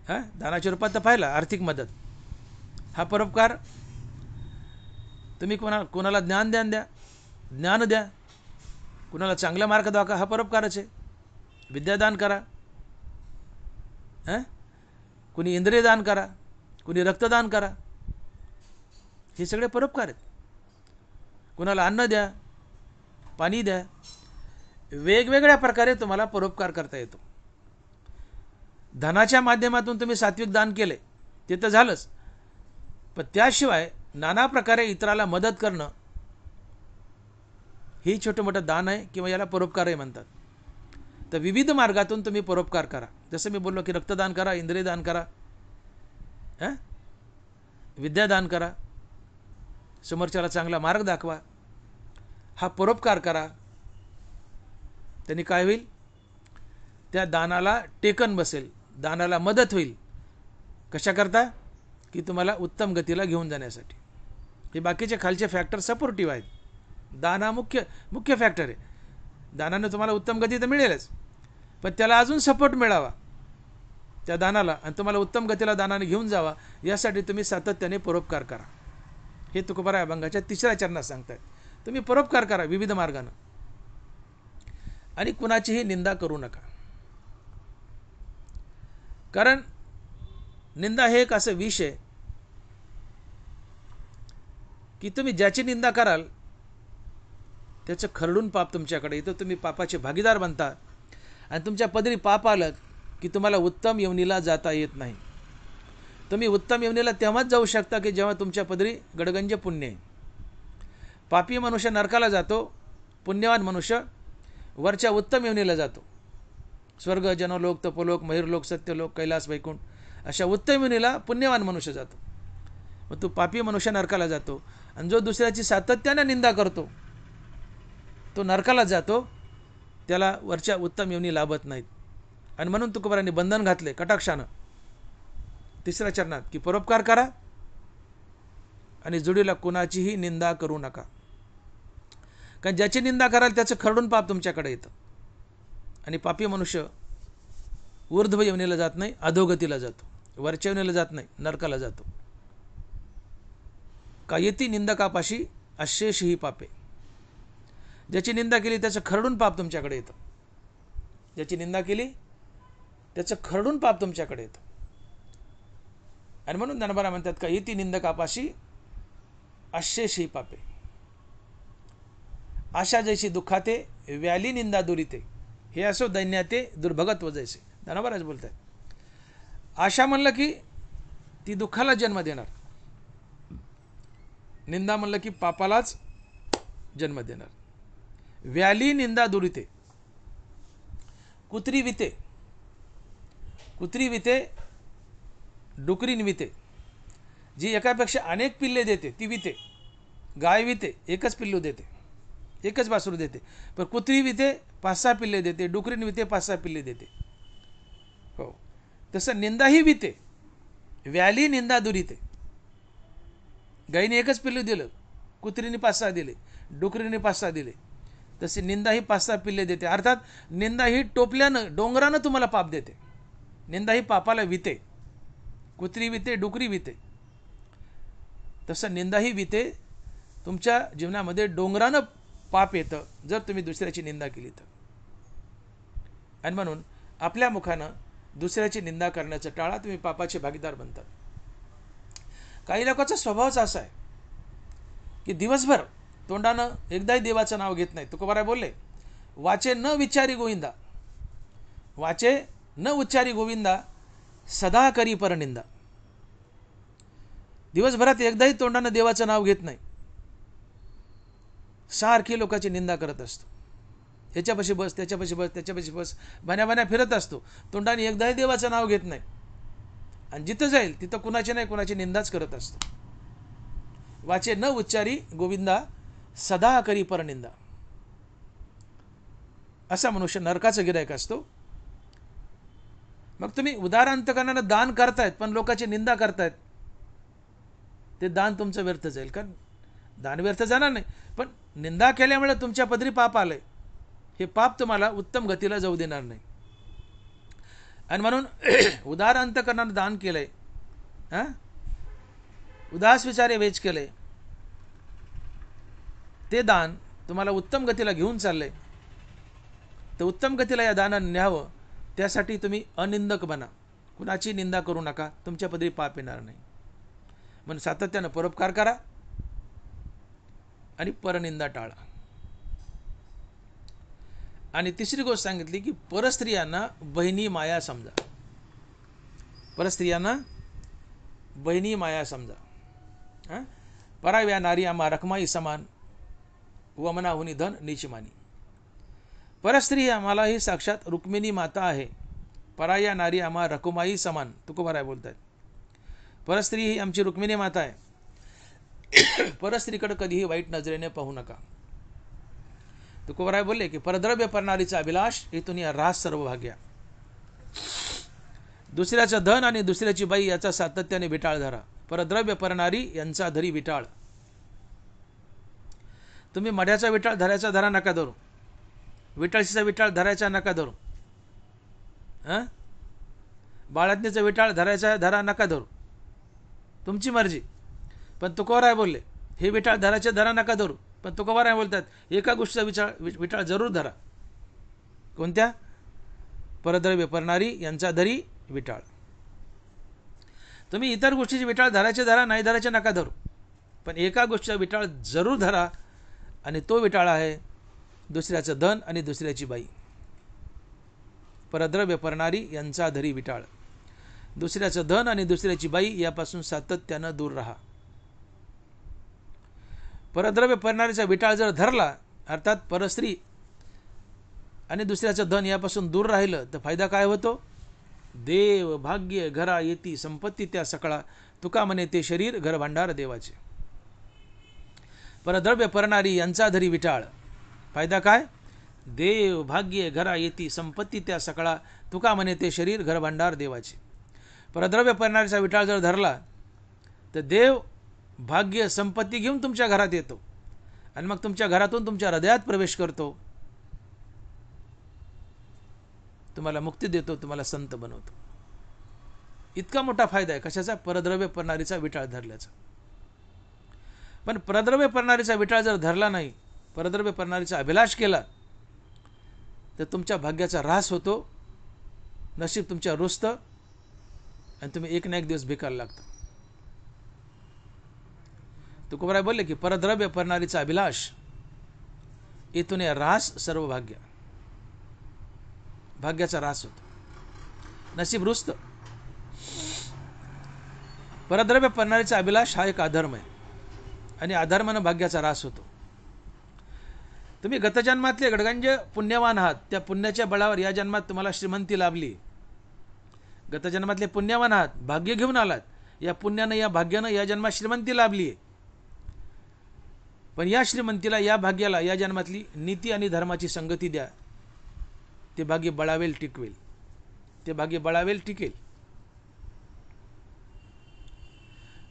दानाच्या रूपात तर पाहिला आर्थिक मदत, हा परोपकार. तुम्ही कोणाला ज्ञान द्या, कुणाला चांगला मार्ग दाखवा, हा परोपकारच आहे. विद्यादान करा, कुणी इंद्रिय दान करा, कुणी रक्तदान करा, हे सगळे परोपकार आहेत. कुणाला अन्न द्या, पाणी द्या, वेगवेगळ्या प्रकारे तुम्हाला परोपकार करता येतो. धनाच्या माध्यमातून तुम्ही सात्विक दान केले ते तर झालंच, पण त्याशिवाय नाना प्रकारे इतराला मदत करणं ही छोटं मोठं दान आहे किंवा याला परोपकारही म्हणतात. तर विविध मार्गातून तुम्ही परोपकार करा. जसं मी बोललो की रक्तदान करा, इंद्रिय दान करा, विद्यादान करा, समोरच्याला चांगला मार्ग दाखवा, हा परोपकार करा. त्यांनी काय होईल? त्या दानाला टेकन बसेल, दानाला मदत होईल. कशा करता? की तुम्हाला उत्तम गतीला घेऊन जाण्यासाठी. हे बाकीचे खालचे फॅक्टर सपोर्टिव्ह आहेत. दान हा मुख्य फॅक्टर आहे. दानानं तुम्हाला उत्तम गती तर मिळेलच, पण त्याला अजून सपोर्ट मिळावा त्या दानाला आणि तुम्हाला उत्तम गतीला दानाने घेऊन जावा, यासाठी तुम्ही सातत्याने परोपकार करा. हे तुकोबाराय अभंगाच्या 3ऱ्या चरणात सांगतात. तुम्ही परोपकार करा विविध मार्गानं आणि कुणाचीही निंदा करू नका. कारण निंदा हे एक असं विष आहे की तुम्ही ज्याची निंदा कराल त्याचं खरडून पाप तुमच्याकडे येतं, तुम्ही पापाचे भागीदार बनता आणि तुमच्या पदरी पाप आलं की तुम्हाला उत्तम योनीला जाता येत नाही. तुम्ही उत्तम योनीला तेव्हाच जाऊ शकता की जेव्हा तुमच्या पदरी गडगंज पुण्य आहे. पापी मनुष्य नरकाला जातो, पुण्यवान मनुष्य वरच्या उत्तम योनीला जातो. स्वर्ग, जनलोक, तपोलोक, महिरलोक, सत्यलोक, कैलास, वैकुंठ अशा उत्तम योनीला पुण्यवान मनुष्य जातो. मग तो पापी मनुष्य नरकाला जातो. आणि जो दुसऱ्याची सातत्याने निंदा करतो तो नरकाला जातो, त्याला वरच्या उत्तम योनी लाभत नाहीत. आणि म्हणून तुकोबारांनी बंधन घातले कटाक्षानं 3ऱ्या चरणात की परोपकार करा आणि जुडीला कुणाचीही निंदा करू नका. कारण ज्याची निंदा कराल त्याचं खरडून पाप तुमच्याकडे येतं. आणि पापी मनुष्य ऊर्ध्व योनीला जात नाही, अधोगतीला जातो. वरच्या योनीला जात नाही, नरकाला जातो. का येती निंदकापाशी अशेष ही पापे. ज्याची निंदा केली त्याचं खरडून पाप तुमच्याकडे येतं. ज्याची निंदा केली त्याचं खरडून पाप तुमच्याकडे येतं. आणि म्हणून ज्ञानोबा म्हणतात का येती निंदकापाशी अशेष ही पापे. आशा जैसी दुःखाते व्याली निंदा दुरिते, हे असो दैन्याते दुर्भगत्व जैसे. ज्ञानोबाराज बोलत आहेत. आशा म्हणलं की ती दुःखाला जन्म देणार, निंदा म्हणलं की पापालाच जन्म देणार. व्याली निंदा दुरिते, कुत्री विते, कुत्री विते, डुकरीन विते. जी एकापेक्षा अनेक पिल्ले देते ती विते. गाय विते, एकच पिल्लू देते, एकच वासरू देते. पण कुत्री विते 5-6 पिल्ले देते, डुकरीन विते 5-6 पिल्ले देते. हो, तसं निंदाही विते. व्याली निंदा दुरिते. गायीने एकच पिल्लू दिलं, कुत्रीने 5-6 दिले, डुकरीने 5-6 दिले. तसे निंदा ही 5-6 पिल्ले देते. अर्थात निंदा ही टोपल्यानं, डोंगरानं तुम्हाला पाप देते. निंदा ही पापाला विते. कुत्री विते, डुकरी विते. तसं निंदा ही विते. तुमच्या जीवनामध्ये डोंगरानं पाप येतं जर तुम्ही दुसऱ्याची निंदा केली तर. आणि म्हणून आपल्या मुखानं दुसऱ्याची निंदा करण्याचं टाळा, तुम्ही पापाचे भागीदार बनतात. काही लोकांचा स्वभावच असा आहे की दिवसभर तोंडानं एकदाही देवाचं नाव घेत नाही. तुकोबाराय बोलले, वाचे न विचारी गोविंदा, वाचे न उच्चारी गोविंदा, सदा करी परनिंदा. दिवसभरात एकदाही तोंडानं देवाचं नाव घेत नाही, सारखी लोकांची निंदा करत असतो. याच्यापाशी बस, त्याच्यापाशी बस, त्याच्यापाशी बस, भाण्या फिरत असतो. तोंडाने एकदाही देवाचं नाव घेत नाही. आणि जिथं जाईल तिथं कुणाची नाही कुणाची निंदाच करत असतो. वाचे न उच्चारी गोविंदा, सदा करी परनिंदा. असा मनुष्य नरकाचा गिरायक असतो. मग तुम्ही उदार अंतकरणानं दान करतायत पण लोकांची निंदा करतायत, ते दान तुमचं व्यर्थ जाईल. कारण दान व्यर्थ जाणार नाही, पण निंदा केल्यामुळे तुमच्या पदरी पाप आलंय. हे पाप तुम्हाला उत्तम गतीला जाऊ देणार नाही. आणि म्हणून उदार अंतकरणानं दान केलंय, उदास विचारे वेच केले, ते दान तुम्हाला उत्तम गतीला घेऊन चाललंय. तर उत्तम गतीला या दानानं न्यावं त्यासाठी तुम्ही अनिंदक बना. कुणाची निंदा करू नका, तुमच्या पदरी पाप येणार नाही. म्हणून सातत्यानं परोपकार करा आणि परनिंदा टाळा. आणि तिसरी गोष्ट सांगितली की परस्त्रियांना बहिणी माया समजा. परस्त्रियांना बहिणी माया समजा. पराव्या नारी आम्हा रखमाई समान, वमनाहुनी धन नीचमानी. परस्त्री आम्हाला ही साक्षात रुक्मिणी माता आहे. पराया नारी आम्हा रखुमाई समान. तुकोबाराय बोलतात, परस्त्री ही आमची रुक्मिणी माता आहे. परस्त्रीकडे कधीही वाईट नजरेने पाहू नका. तुकोबाराय बोलले की परद्रव्य परणारीचा अभिलाष इथून या रास सर्व भाग्या. दुसऱ्याचं धन आणि दुसऱ्याची बाई याचा सातत्याने विटाळ धरा. परद्रव्य परणारी यांचा धरी विटाळ. तुम्ही मढ्याचा विटाळ धरायचा धरा नका धरू, विटाळशीचा विटाळ धरायचा नका धरू, बाळातनीचा विटाळ धरायचा धरा नका धरू, तुमची मर्जी. पण तुकोबाराय बोलले हे विटाळ धरायचे धरा नका धरू. पण तुकोबाराय बोलतात एका गोष्टीचा विटाळ जरूर धरा. कोणत्या? परद्रव्य परणारी यांचा धरी विटाळ. तुम्ही इतर गोष्टीचे विटाळ धरायचे धरा, नाही धरायचे नका धरू, पण एका गोष्टीचा विटाळ जरूर धरा, आणि तो विटाळ आहे दुसऱ्याचं धन आणि दुसऱ्याची बाई. परद्रव्य परणारी यांचा धरी विटाळ. दुसऱ्याचं धन आणि दुसऱ्याची बाई यापासून सातत्यानं दूर राहा. परद्रव्य परणारीचा विटाळ जर धरला, अर्थात परस्त्री आणि दुसऱ्याचं धन यापासून दूर राहिलं तर फायदा काय होतो? देव भाग्य घरा येती संपत्ती त्या सकळा, तुका म्हणे ते शरीर घर भांडार देवाचे. परद्रव्य परणारी यांचा धरी विटाळ, फायदा काय? देव भाग्य घरा येती संपत्ती त्या सकळा, तुका म्हणे ते शरीर घर भांडार देवाचे. परद्रव्य परणारीचा विटाळ जर धरला तर देव भाग्य संपत्ती घेऊन तुमच्या घरात येतो आणि मग तुमच्या घरातून तुमच्या हृदयात प्रवेश करतो, तुम्हाला मुक्ती देतो, तुम्हाला संत बनवतो. इतका मोठा फायदा आहे कशाचा? परद्रव्य परणारीचा विटाळ धरल्याचा. पण परद्रव्य परणारीचा विटाळ जर धरला नाही, परद्रव्य परणारीचा अभिलाष केला तर तुमच्या भाग्याचा ऱ्हास होतो, नशीब तुमच्या रुजतं आणि तुम्ही एक ना एक दिवस भिकायला लागता. तुकोबाराय बोलले की परद्रव्य परणारीचा अभिलाष इथून ऱ्हास सर्व भाग्य, भाग्याचा ऱ्हास होतो, नशीब रुजतं. परद्रव्य परणारीचा अभिलाष हा एक अधर्म आहे आणि अधर्मानं भाग्याचा ऱ्हास होतो. तुम्ही गतजन्मातले गडगंज पुण्यवान आहात, त्या पुण्याच्या बळावर या जन्मात तुम्हाला श्रीमंती लाभली. गतजन्मातले पुण्यवान आहात, भाग्य घेऊन आलात, या पुण्यानं या भाग्यानं या जन्मात श्रीमंती लाभली आहे. पण या श्रीमंतीला, या भाग्याला या जन्मातली नीती आणि धर्माची संगती द्या, ते भाग्य बळावेल टिकवेल, ते भाग्य बळावेल टिकेल.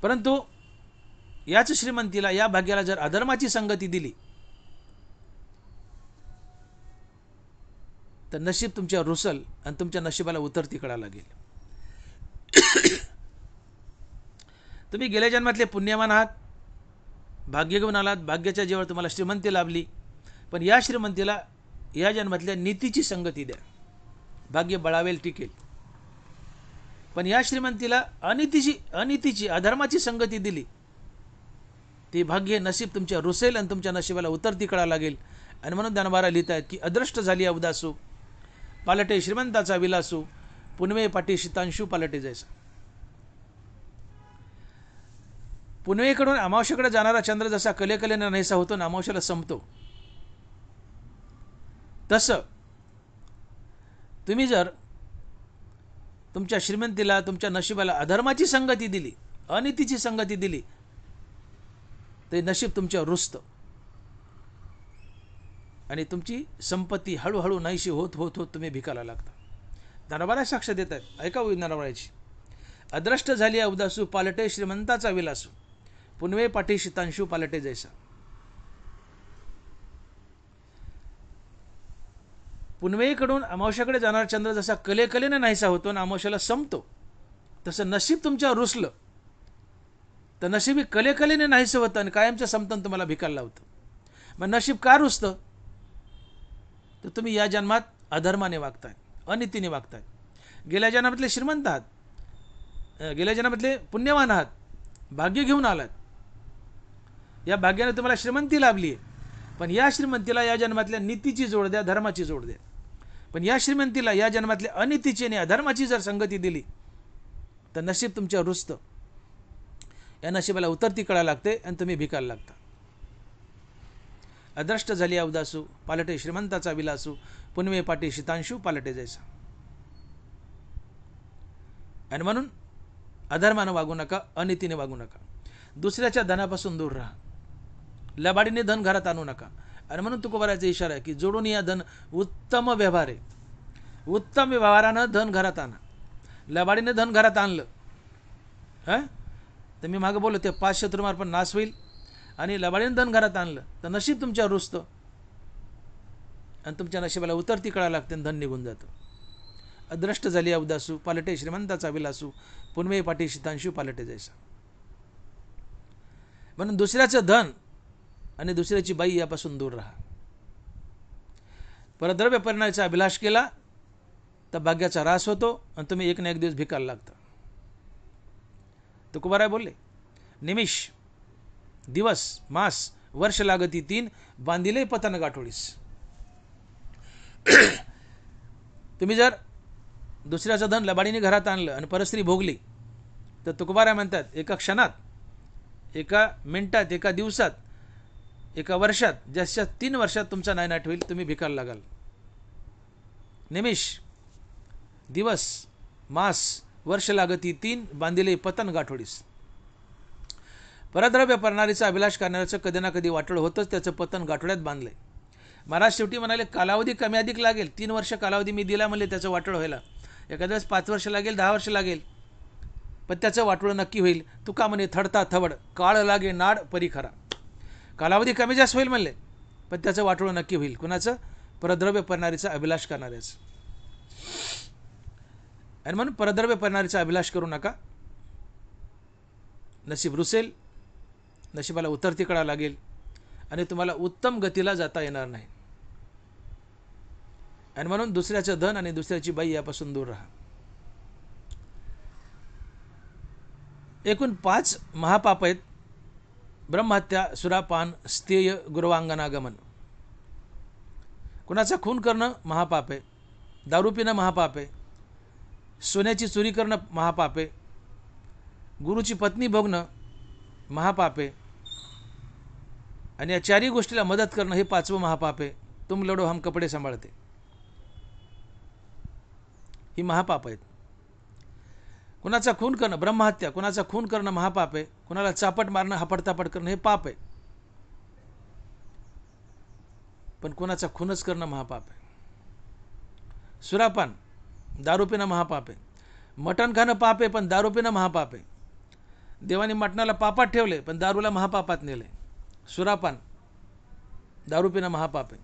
परंतु याच श्रीमंतीला, या भाग्याला जर अधर्माची संगती दिली तर नशीब तुमच्या रुसल आणि तुमच्या नशिबाला उतरती कळा लागेल. तुम्ही गेल्या जन्मातले पुण्यवान आहात, भाग्य घेऊन आलात, भाग्याच्या जेव्हा तुम्हाला श्रीमंती लाभली, पण या श्रीमंतीला या जन्मातल्या नीतीची संगती द्या, भाग्य बळावेल टिकेल. पण या श्रीमंतीला अनितीची अधर्माची संगती दिली, ती भाग्य नशीब तुमच्या रुसेल आणि तुमच्या नशिबाला उतरती कळा लागेल. आणि म्हणून ज्ञानोबा लिहित आहेत की अदृष्ट झाली अवदासू, पालटे श्रीमंताचा विलासू, पुनवे पाठी शीतांशू पालटे जैसा. पुनवेकडून अमावश्याकडे जाणारा चंद्र जसा कलेकलेने नाहीसा होतो आणि अमावश्याला संपतो, तसं तुम्ही जर तुमच्या श्रीमंतीला, तुमच्या नशिबाला अधर्माची संगती दिली, अनितीची संगती दिली, ते नशीब तुमच्या रुजतं आणि तुमची संपत्ती हळूहळू नाहीशी होत होत होत तुम्ही भिकायला लागता. ज्ञानोबा साक्ष देत आहेत, ऐका ज्ञानोबाची. अदृष्ट झाली अवदासू, पालटे श्रीमंताचा विलासू, पुनवे पाठी शीतांशू पालटे जैसा. पुनवेकडून अमावश्याकडे जाणारा चंद्र जसा कलेकलेने नाहीसा होतो आणि अमावश्याला संपतो, तसं नशीब तुमच्या रुसलं तर नशीब कलेकलेने नाहीसं होतं आणि कायमचं संपतं तुम्हाला भिकायला लावतं. मग नशीब का रुसतं? तर तुम्ही या जन्मात अधर्माने वागताय, अनितीने वागताय. गेल्या जन्मातले श्रीमंत आहात, गेल्या जन्मातले पुण्यवान आहात, भाग्य घेऊन आलात, या भाग्याने तुम्हाला श्रीमंती लाभली आहे. पण या श्रीमंतीला या जन्मातल्या नीतीची जोड द्या, धर्माची जोड द्या. पण या श्रीमंतीला या जन्मातल्या अनितीची आणि अधर्माची जर संगती दिली तर नशीब तुमच्या रुजतं, या नशिबाला उतरती कळा लागते आणि तुम्ही भिकायला लागता. अदृष्ट झाली अवदासू, पालटे श्रीमंताचा विलासू, पुनवे पाठी शीतांशू पालटे जैसा. आणि म्हणून अधर्मानं वागू नका, अनितीने वागू नका, दुसऱ्याच्या धनापासून दूर राहा, लबाडीने धन घरात आणू नका. आणि म्हणून तुकोबाराचा इशारा आहे की जोडून या धन उत्तम व्यवहार आहे, उत्तम व्यवहारानं धन घरात आणा. लबाडीने धन घरात आणलं तर मी मागे बोललो ते 5 शत्रुमार्पण नाश होईल. आणि लबाडीने धन घरात आणलं तर नशीब तुमच्या रुजतं आणि तुमच्या नशिबाला उतरती कळा लागते आणि धन निघून जातं. अदृष्ट झाली अवदासू, पालटे श्रीमंताचा विलासू, पुनवे पाठी शीतांशू पालटे जैसा. म्हणून दुसऱ्याचं धन आणि दुसऱ्याची बाई यापासून दूर राहा. परद्रव्य परणारीचा अभिलाष केला तर भाग्याचा ऱ्हास होतो आणि तुम्ही एक ना एक दिवस भिकायला लागता. तुकोबाराय बोलले, निमिष दिवस मास वर्ष लागती 3, बांधिले पतन गाठोडीस. तुम्ही जर दुसऱ्याचं धन लबाडीने घरात आणलं आणि परस्त्री भोगली तर तुकोबाराय म्हणतात, एका क्षणात, एका मिनिटात, एका दिवसात, एका वर्षात, जशा 3 वर्षात तुमचा नायनाट होईल, तुम्ही भिकायला लागाल. निमिष, दिवस, मास, वर्ष लागती 3 बांधिले पतन गाठोडीस. परद्रव्य परणारीचा अभिलाष करणाऱ्याचं कधी ना कधी वाटोळ होतंच, त्याचं पतन गाठोड्यात बांधलंय. महाराज शेवटी म्हणाले, कालावधी कमी अधिक लागेल, 3 वर्ष कालावधी मी दिला म्हणले त्याचं वाटोळ व्हायला. एखाद्या वेळेस 5 वर्ष लागेल, 10 वर्ष लागेल, पण त्याचं वाटोळ नक्की होईल. तुका म्हणे, थडता थवड काळ लागे नाड परी खरा. कालावधी कमी जास्त होईल म्हणले, पण त्याचं वाटोळ नक्की होईल. कुणाचं? परद्रव्य परणारीचा अभिलाष करणाऱ्याचं. आणि म्हणून परद्रव्य परणारीचा अभिलाष करू नका. नशीब रुसेल, नशिबाला उतरती कळा लागेल आणि तुम्हाला उत्तम गतीला जाता येणार नाही. आणि म्हणून दुसऱ्याचं धन आणि दुसऱ्याची बाई यापासून दूर राहा. एकूण 5 महापाप आहेत: ब्रह्महत्या, सुरापान, स्थेय, गुरवांगनागमन. कुणाचा खून करणं महापाप आहे, दारू पिणं महापाप आहे, सोन्याची चोरी करणं महापाप आहे, गुरुची पत्नी भोगणं महापाप आहे, आणि या 4ही गोष्टीला मदत करणं हे 5वं महापाप आहे. तुम लढो हम कपडे सांभाळते, ही महापाप आहेत. कुणाचा खून करणं, ब्रह्महत्या, कुणाचा खून करणं महापाप आहे. कुणाला चापट मारणं, हापडतापट करणं हे पाप आहे, पण कुणाचा खूनच करणं महापाप आहे. सुरापान, दारू पिणं महापाप आहे. मटण खाणं पाप आहे, पण दारू पिणं महापाप आहे. देवाने मटणाला पापात ठेवले, पण दारूला महापापात नेले. सुरापान, दारू पिणं महापाप आहे.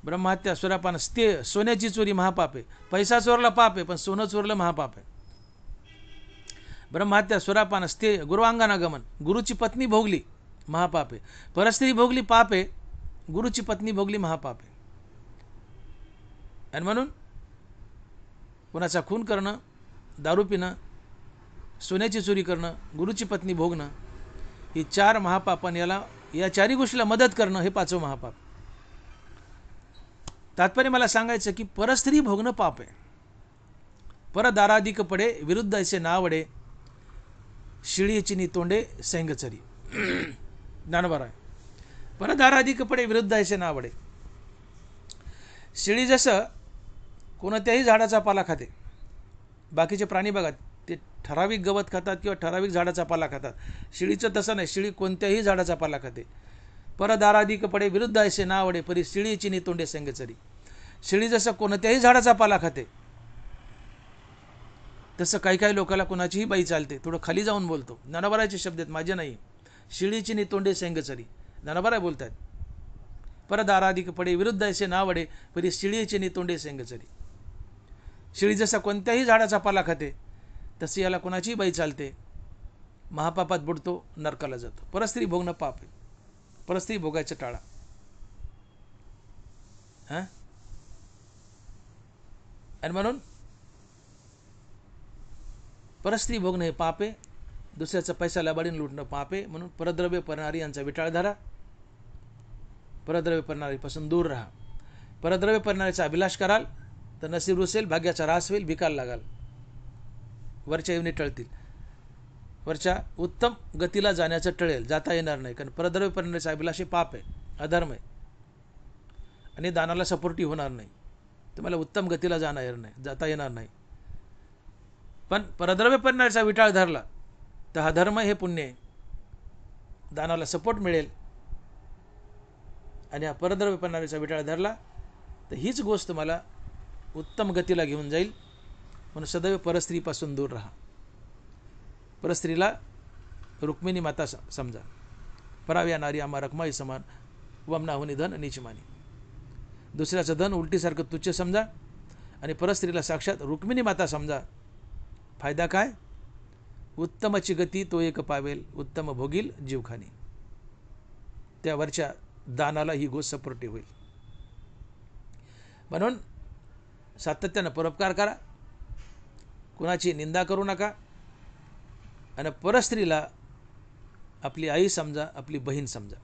ब्रह्महत्या, सुरापान, स्थेय, सोन्याची चोरी महापाप आहे. पैसा चोरला पाप आहे, पण सोनं चोरलं महापाप आहे. ब्रह्महत्या, सुरापान, स्थेय, गुरुवांगनागमन, गुरुची पत्नी भोगली महापाप आहे. परस्त्री भोगली पाप आहे, गुरुची पत्नी भोगली महापाप आहे. आणि म्हणून कुणाचा खून करणं, दारू पिणं, सोन्याची चोरी करणं, गुरुची पत्नी भोगणं ही 4 महापापान, या 4ही गोष्टीला मदत करणं हे 5वं महापाप. तात्पर्य मला सांगायचं की परस्त्री भोगणं पाप आहे. परदाराधिक पडे विरुद्ध ऐसे नावडे, शिळीची नितोंडे सैंगचरी. ज्ञानोबा आहे. परदाराधिक पडे विरुद्ध ऐसे नावडे. शिळी जसं कोणत्याही झाडाचा पाला खाते, बाकीचे प्राणी बघा ते ठराविक गवत खातात किंवा ठराविक झाडाचा पाला खातात. शिळीचं तसं नाही, शिळी कोणत्याही झाडाचा पाला खाते. परदाराधिक पडे विरुद्ध ऐसे नावडे, परी शिळीची नितोंडे सैंगचरी. शिळी जसं कोणत्याही झाडाचा पाला खाते, तसं काही काही लोकांना कुणाचीही बाई चालते. थोडं खाली जाऊन बोलतो, ज्ञानोबारायचे शब्द आहेत, माझे नाही. शिळीची नितोंडे सैंगचरी, ज्ञानोबाराय बोलतात. परदाराधिक पडे विरुद्ध ऐसे नावडे, परी शिळीची नितोंडे सैंगचरी. शिळी जसा कोणत्याही झाडाचा पाला खाते, तसे याला कोणाचीही बाई चालते, महापापात बुडतो, नरकाला जातो. परस्त्री भोगणं पाप आहे, परस्त्री भोगायचं टाळा. हां, आणि म्हणून परस्त्री भोगणं हे पाप आहे. दुसऱ्याचा पैसा लबाडीने लुटणं पाप आहे. म्हणून परद्रव्य परणारी यांचा विटाळ धरा, परद्रव्य परणारीपासून दूर राहा. परद्रव्य परणारीचा अभिलाष कराल तर नसीब रुसेल, भाग्याचा रास होईल, भिकायला लागाल, वरच्या येवनी टळतील, वरच्या उत्तम गतीला जाण्याचं टळेल, जाता येणार नाही. कारण परद्रव्य परणारीचा अभिलाष हे पाप आहे, अधर्म आहे, आणि दानाला सपोर्टिव्ह होणार नाही. तुम्हाला उत्तम गतीला जाता येणार नाही. पण परद्रव्य परणारीचा विटाळ धरला तर हा धर्म हे पुण्य आहे, दानाला सपोर्ट मिळेल. आणि हा परद्रव्य परणारीचा विटाळ धरला तर हीच गोष्ट मला उत्तम गतीला घेऊन जाईल. म्हणून सदैव परस्त्रीपासून दूर राहा. परस्त्रीला रुक्मिणी माता समजा. पराव्या नारी आम्हा रखमाई समान, वमनाहुनी धन नीचमानी. दुसऱ्याचं धन उलटीसारखं तुच्छ समजा आणि परस्त्रीला साक्षात रुक्मिणी माता समजा. फायदा काय? उत्तमची गती तो एक पावेल, उत्तम भोगील जीवखानी. त्यावरच्या दानाला ही गोष्ट सपोर्टिव्ह होईल. म्हणून सातत्यानं परोपकार करा, कुणाची निंदा करू नका, आणि परस्त्रीला आपली आई समजा, आपली बहीण समजा.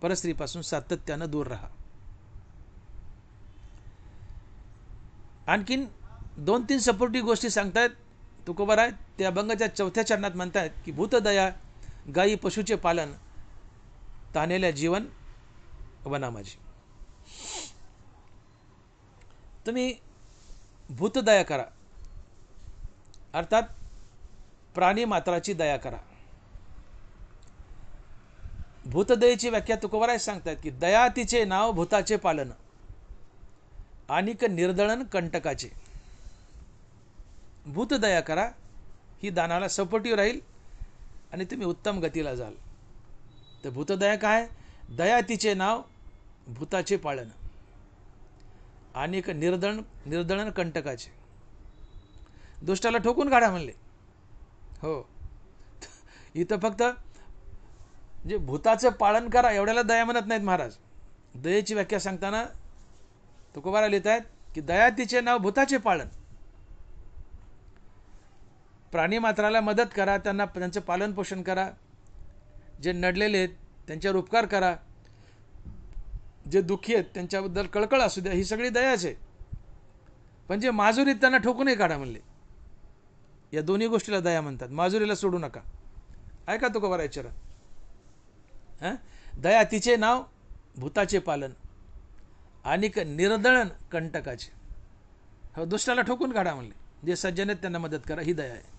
परस्त्रीपासून सातत्यानं दूर राहा. आणखीन 2-3 सपोर्टिव्ह गोष्टी सांगतायत तुकोबाराय. ते अभंगाच्या 4थ्या चरणात म्हणतायत की भूतदया गायी पशुचे पालन, तानेल्या जीवन वना माझी. तुम्ही भूतदया करा, अर्थात प्राणी मात्राची दया करा. भूतदयेची व्याख्या तुकोबाराय सांगतायत की दया तिचे नाव भूताचे पालन, आणिक निर्दळन कंटकाचे. भूतदया करा, ही दानाला सपोर्टिव्ह राहील आणि तुम्ही उत्तम गतीला जाल. तर भूतदया काय? दया तिचे नाव भूताचे पालन, आणिक निर्दळन कंटकाचे. दुष्टाला ठोकून काढा म्हणले. हो, इथं फक्त जे भूताचं पालन करा एवढ्याला दया म्हणत नाहीत महाराज. दयेची व्याख्या सांगताना तुकोबाराय लिहित आहेत की दया तिचे नाव भूताचे पालन, प्राणी मात्राला मदत करा, त्यांचं पालन पोषण करा, जे नडलेले आहेत त्यांच्यावर उपकार करा, जे दुःखी आहेत त्यांच्याबद्दल कळकळ असू द्या, ही सगळी दयाच आहे. पण जे माजुरीत त्यांना ठोकूनही काढा म्हणले. या दोन्ही गोष्टीला दया म्हणतात. माजुरीला सोडू नका. ऐका तुकोबाराय चरण. दया तिचे नाव भूताचे पालन, आणिक निर्दळन कंटकाचे. हो, दुष्टाला ठोकून काढा म्हणले. जे सज्जन आहेत त्यांना मदत करा, ही दया आहे.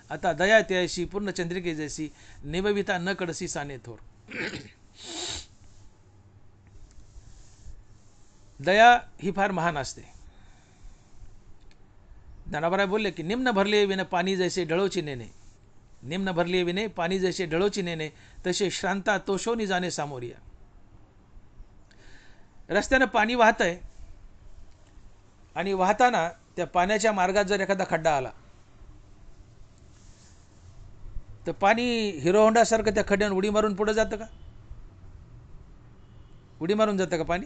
आता दया त्याशी पूर्ण चंद्रिके जैसी, निभविता न कडसी साने थोर. दया ही फार महान असते. ज्ञानोबाराय बोलले की निम्न भरले विने पाणी जैसे ढळोची नेणे, निम्न भरले विने पाणी जैसे ढळोची नेणे, तसे श्रांता तोषोनी जाणे सामोरिया. रस्त्यानं पाणी वाहत आहे आणि वाहताना त्या पाण्याच्या मार्गात जर एखादा खड्डा आला तर पाणी हिरो होंडासारखं त्या खड्ड्यानं उडी मारून पुढे जातं का? उडी मारून जातं का पाणी?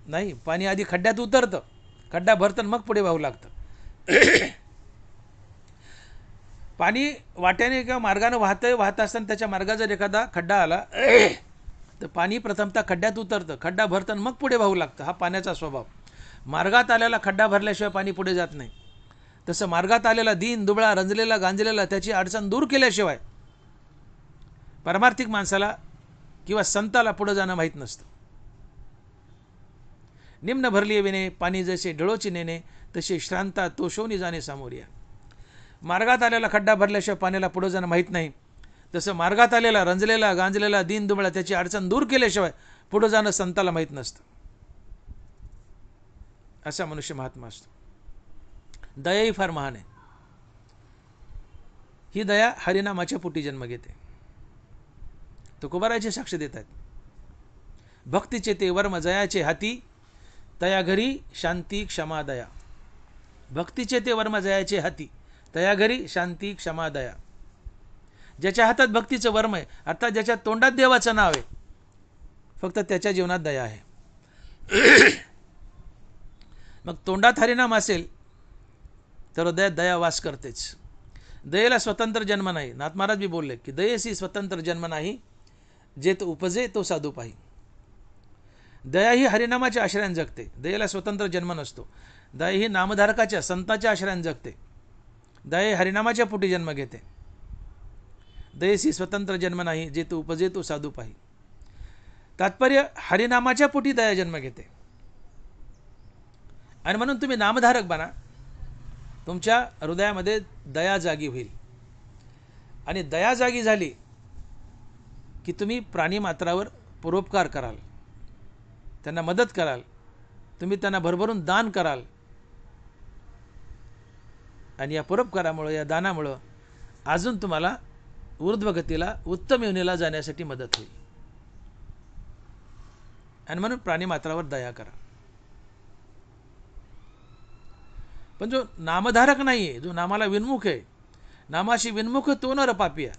नाही. पाणी आधी खड्ड्यात उतरतं, खड्डा भरतं, मग पुढे वाहू लागतं. पाणी वाट्याने किंवा मार्गाने वाहत असताना त्याच्या मार्गात जर एखादा खड्डा आला तर पाणी प्रथमतः खड्ड्यात उतरतं, खड्डा भरतं, मग पुढे वाहू लागतं. हा पाण्याचा स्वभाव. मार्गात आलेला खड्डा भरल्याशिवाय पाणी पुढे जात नाही. तसं मार्गात आलेला दीन दुबळा रंजलेला गांजलेला त्याची अडचण दूर केल्याशिवाय पारमार्थिक माणसाला किंवा संताला पुढे जाणं माहीत नसतं. निम्न भरली विने पाणी जैसे ढळोची नेणे, तसे श्रांता तोषोनी जाणे सामोरिया. मार्गात आलेला खड्डा भरल्याशिवाय पाण्याला पुढे जाणं माहीत नाही. तसं मार्गात आलेला रंजलेला गांजलेला दीन दुबळा त्याची अडचण दूर केल्याशिवाय पुढे जाणं संताला माहीत नसतं. असा मनुष्य महात्मा असतो. दया ही फार महान आहे. ही दया हरिनामाच्या पोटी जन्म घेते. तुकोबारायचे साक्ष देत आहेत. भक्तीचे ते वर्म जयाचे हाती, तया घरी शांती क्षमा दया. भक्तीचे ते वर्म जयाचे हाती, तया घरी शांती क्षमा दया. ज्याच्या हातात भक्तीचं वर्म आहे, अर्थात ज्याच्या तोंडात देवाचं नाव आहे, फक्त त्याच्या जीवनात दया आहे. मग तोंडात हरिनाम असेल तर हृदयात दया वास करतेच. दयेला स्वतंत्र जन्म नाही. नाथ महाराज बी बोलले की दयेसी स्वतंत्र जन्म नाही, जे तो उपजे तो साधू पाही. दया ही हरिनामाच्या आश्रयाने जगते. दयेला स्वतंत्र जन्म नसतो. दया ही नामधारकाच्या संताच्या आश्रयाने जगते. दया हरिनामाच्या पोटी जन्म घेते. दयेसी स्वतंत्र जन्म नाही, जे तो उपजे तो साधू पाही. तात्पर्य हरिनामाच्या पोटी दया जन्म घेते. आणि म्हणून तुम्ही नामधारक बना. तुमच्या हृदयामध्ये दया जागी होईल. आणि दया जागी झाली की तुम्ही प्राणीमात्रावर परोपकार कराल, त्यांना मदत कराल, तुम्ही त्यांना भरभरून दान कराल. आणि या परोपकारामुळे, या दानामुळं अजून तुम्हाला ऊर्ध्वगतीला उत्तम योनीला जाण्यासाठी मदत होईल. आणि म्हणून प्राणीमात्रावर दया करा. पण जो नामधारक नाही आहे, जो नामाला विन्मुख आहे, नामाशी विन्मुख तो नर पापिया,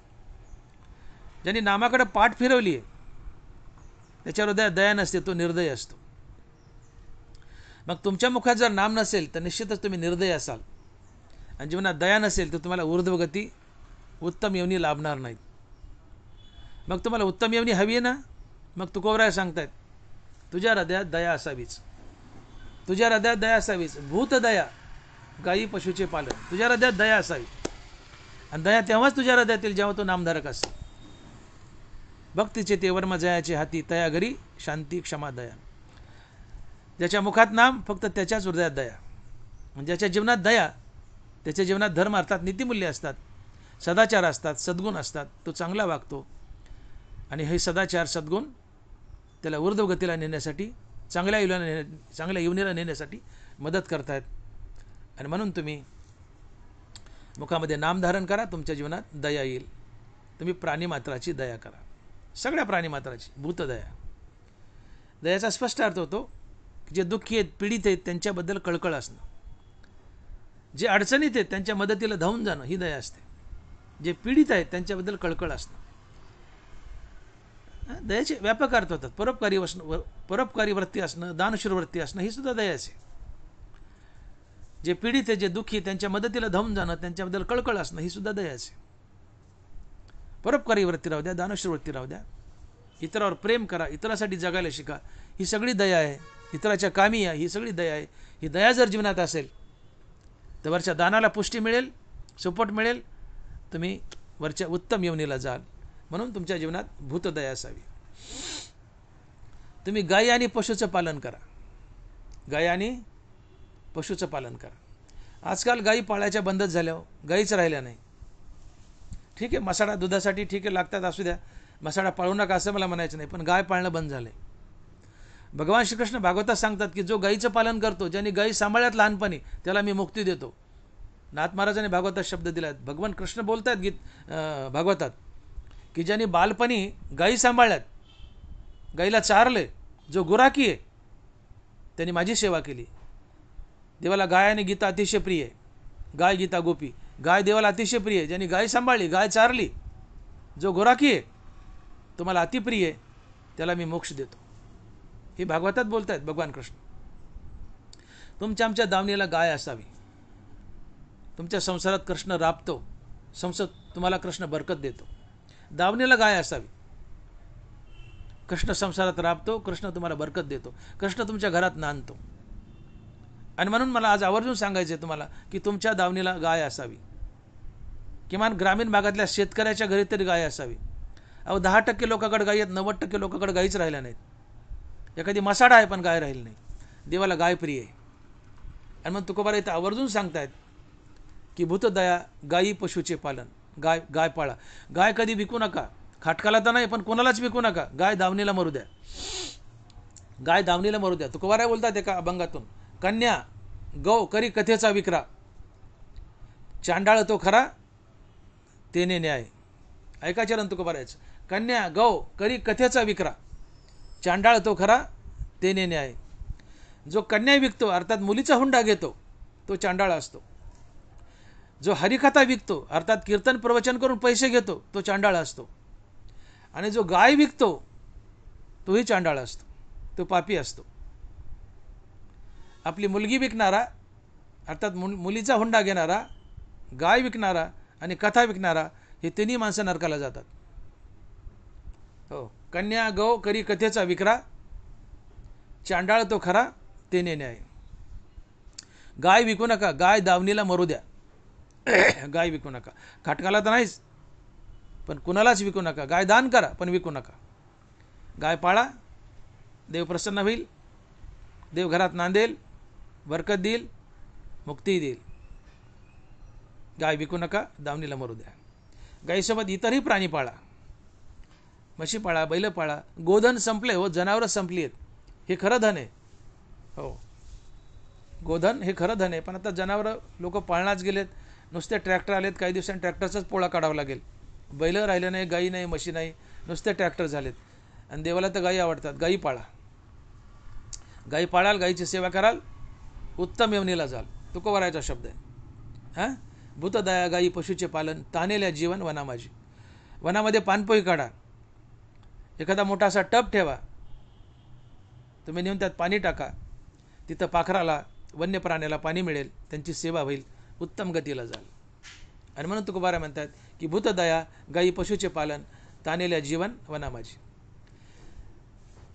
ज्यांनी नामाकडे पाठ फिरवली आहे, त्याच्या हृदयात दया नसते, तो निर्दय असतो. मग तुमच्या मुखात जर नाम नसेल तर निश्चितच तुम्ही निर्दय असाल. आणि जीवनात दया नसेल तर तुम्हाला ऊर्ध्वगती उत्तम योनी लाभणार नाहीत. मग तुम्हाला उत्तम योनी हवी आहे ना, मग तुकोबाराय सांगतायत तुझ्या हृदयात दया असावीच. तुझ्या हृदयात दया असावीच. भूतदया गायी पशुचे पालन. तुझ्या हृदयात दया असावी. आणि दया तेव्हाच तुझ्या हृदयातील जेव्हा तो नामधारक असेल. भक्तीचे ते वर्म जयाचे हाती, तया घरी शांती क्षमा दया. ज्याच्या मुखात नाम, फक्त त्याच्याच हृदयात दया. ज्याच्या जीवनात दया, त्याच्या जीवनात धर्म अर्थात नीतिमूल्य असतात, सदाचार असतात, सद्गुण असतात. तो चांगला वागतो आणि हे सदाचार सद्गुण त्याला ऊर्ध्वगतीला नेण्यासाठी, चांगल्या येवनीला नेण्यासाठी मदत करतायत. आणि म्हणून तुम्ही मुखामध्ये नाम धारण करा, तुमच्या जीवनात दया येईल. तुम्ही प्राणीमात्राची दया करा, सगळ्या प्राणीमात्राची. भूतदया. दयाचा स्पष्ट अर्थ होतो की जे दुःखी आहेत, पीडित आहेत, त्यांच्याबद्दल कळकळ असणं. जे अडचणीत आहेत त्यांच्या मदतीला धावून जाणं, ही दया असते. जे पीडित आहेत त्यांच्याबद्दल कळकळ असणं. दयाचे व्यापक अर्थ होतात. परोपकारी वृत्ती असणं, दानशूर वृत्ती असणं, ही सुद्धा दयाचे. जे पीडित आहे, जे दुःखी, त्यांच्या मदतीला धावून जाणं, त्यांच्याबद्दल कळकळ असणं, ही सुद्धा दयाचे. परोपकारी वृत्ती राहू द्या, दानशूर वृत्ती राहू द्या. इतरावर प्रेम करा, इतरासाठी जगायला शिका, ही सगळी दया आहे. इतराच्या कामी या, ही सगळी दया आहे. ही दया जर जीवनात असेल तर वरच्या दानाला पुष्टी मिळेल, सपोर्ट मिळेल. तुम्ही वरच्या उत्तम येवनीला जाल. म्हणून तुमच्या जीवनात भूतदया असावी. तुम्ही गायी आणि पशुचं पालन करा. गायी आणि पशुचं पालन करा. आजकाल गायी पाळायच्या बंदच झाल्या. गायीच राहिल्या नाही. ठीक आहे, मसाडा दुधासाठी ठीक आहे, लागतात, असू द्या. मसाडा पाळू नका असं मला म्हणायचं नाही, पण गाय पाळणं बंद झालंय. भगवान श्रीकृष्ण भागवतात सांगतात की जो गायीचं पालन करतो, ज्यांनी गायी सांभाळल्यात लहानपणी, त्याला मी मुक्ती देतो. नाथ महाराजांनी भागवतात शब्द दिला. भगवान कृष्ण बोलतात भागवतात की ज्यांनी बालपणी गायी सांभाळल्यात, गायीला चारले, जो गुराखी आहे, त्यांनी माझी सेवा केली. देवाला गाय आणि गीता अतिशय प्रिय आहे. गाय गीता गोपी. गाय देवाला अतिशय प्रिय आहे. ज्यांनी गाय सांभाळली, गाय चारली, जो गुराखी आहे, तो मला अतिप्रिय आहे, त्याला मी मोक्ष देतो. हे भागवतात बोलत आहेत भगवान कृष्ण. तुमच्या आमच्या दावणीला गाय असावी. तुमच्या संसारात कृष्ण राबतो, तुम्हाला कृष्ण बरकत देतो. दावणीला गाय असावी. कृष्ण संसारात राबतो, कृष्ण तुम्हाला बरकत देतो, कृष्ण तुमच्या घरात नांदतो. आणि म्हणून मला आज आवर्जून सांगायचं आहे तुम्हाला की तुमच्या दावणीला गाय असावी. किमान ग्रामीण भागातल्या शेतकऱ्याच्या घरी तरी गाय असावी. 10% लोकांकडे गाय आहेत, 90% लोकांकडे गायीच राहिल्या नाहीत. एखादी मसाडा आहे पण गाय राहिली नाही. देवाला गाय प्रिय आहे. आणि मग तुकोबारा इथं आवर्जून सांगतायत की भूतदया गायी पशुचे पालन. गाय पाळा. गाय कधी विकू नका. खाटकाला तर नाही, पण कोणालाच विकू नका. गाय दावणीला मरू द्या. गाय दावणीला मरू द्या. तुकोबारा बोलतात एका अभंगातून, कन्या गौ करी कथेचा विक्रा, चांडाळ तो खरा तेने न्याय. ऐका चरण तुकोबारायचं. कन्या गौ करी कथेचा विक्रा, चांडाळ तो खरा तेने न्याय. जो कन्या विकतो अर्थात मुलीचा हुंडा घेतो, तो चांडाळ असतो. जो हरिकथा विकतो अर्थात कीर्तन प्रवचन करून पैसे घेतो, तो चांडाळ असतो. आणि जो गाय विकतो तोही चांडाळ असतो, तो पापी असतो. आपली मुलगी विकणारा अर्थात मुलीचा हुंडा घेणारा, गाय विकणारा आणि कथा विकणारा, हे तिन्ही माणसं नरकाला जातात. हो, कन्या गौ करी कथेचा विक्रा, चांडाळ तो खरा तेने न्याय. गाय विकू नका. गाय दावणीला मरू द्या. गाय विकू नका. खाटकाला तर नाहीच, पण कुणालाच विकू नका. गाय दान करा पण विकू नका. गाय पाळा, देव प्रसन्न होईल, देव घरात नांदेल, बरकत देईल, मुक्ती देईल. गाय विकू नका, दावणीला मरू द्या. गायीसोबत इतरही प्राणी पाळा. म्हशी पाळा, बैल पाळा. गोधन संपले हो, जनावरं संपली आहेत. हे खरं धन आहे. हो, गोधन हे खरं धन आहे. पण आता जनावरं लोक पाळणाच गेलेत. नुसते ट्रॅक्टर आलेत. काही दिवसांनी ट्रॅक्टरचाच पोळा काढावा लागेल. बैल राहिले नाही, गाई नाही, म्हशी नाही, नुसते ट्रॅक्टर झालेत. आणि देवाला तर गायी आवडतात. गायी पाळा. गायी पाळाल, गायीची सेवा कराल, उत्तम येवनीला जाल. तुकोबारायचा शब्द आहे. हां, भूतदया गायी पशुचे पालन, तानेल्या जीवन वना माझी. वनामध्ये पानपोई काढा. एखादा मोठा असा टब ठेवा. तुम्ही नेऊन त्यात पाणी टाका. तिथं पाखराला, वन्य प्राण्याला पाणी मिळेल, त्यांची सेवा होईल, उत्तम गतीला जाल. आणि म्हणून तुकोबारा म्हणतात की भूतदया गायी पशुचे पालन, तानेल्या जीवन वना माझी.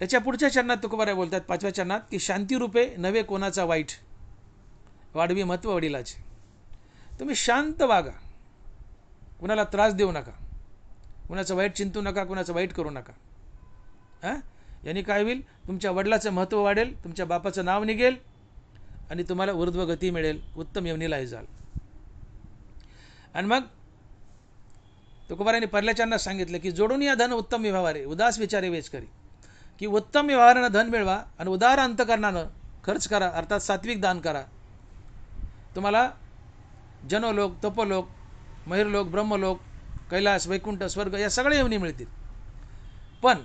याच्या पुढच्या चरणात तुकोबाराय बोलतात 5व्या चरणात की शांती रूपे नवे कोणाचा वाईट, वाढवी महत्व वडिलाचे. तुम्ही शांत वागा, कुणाला त्रास देऊ नका, कुणाचं वाईट चिंतू नका, कुणाचं वाईट करू नका. यांनी काय होईल, तुमच्या वडिलाचं महत्त्व वाढेल, तुमच्या बापाचं नाव निघेल आणि तुम्हाला ऊर्ध्व गती मिळेल, उत्तम यवनीलाही जाल. आणि मग तुकोबारायांनी पहिल्या चरणात सांगितलं की जोडून या धन उत्तम व्यवहारे, उदास विचारे वेच करी. की उत्तम व्यवहारानं धन मिळवा आणि उदार अंतकरणानं खर्च करा, अर्थात सात्विक दान करा. तुम्हाला जनोलोक, तपोलोक, महिरलोक, ब्रह्मलोक, कैलास, वैकुंठ, स्वर्ग या सगळ्या यवनी मिळतील. पण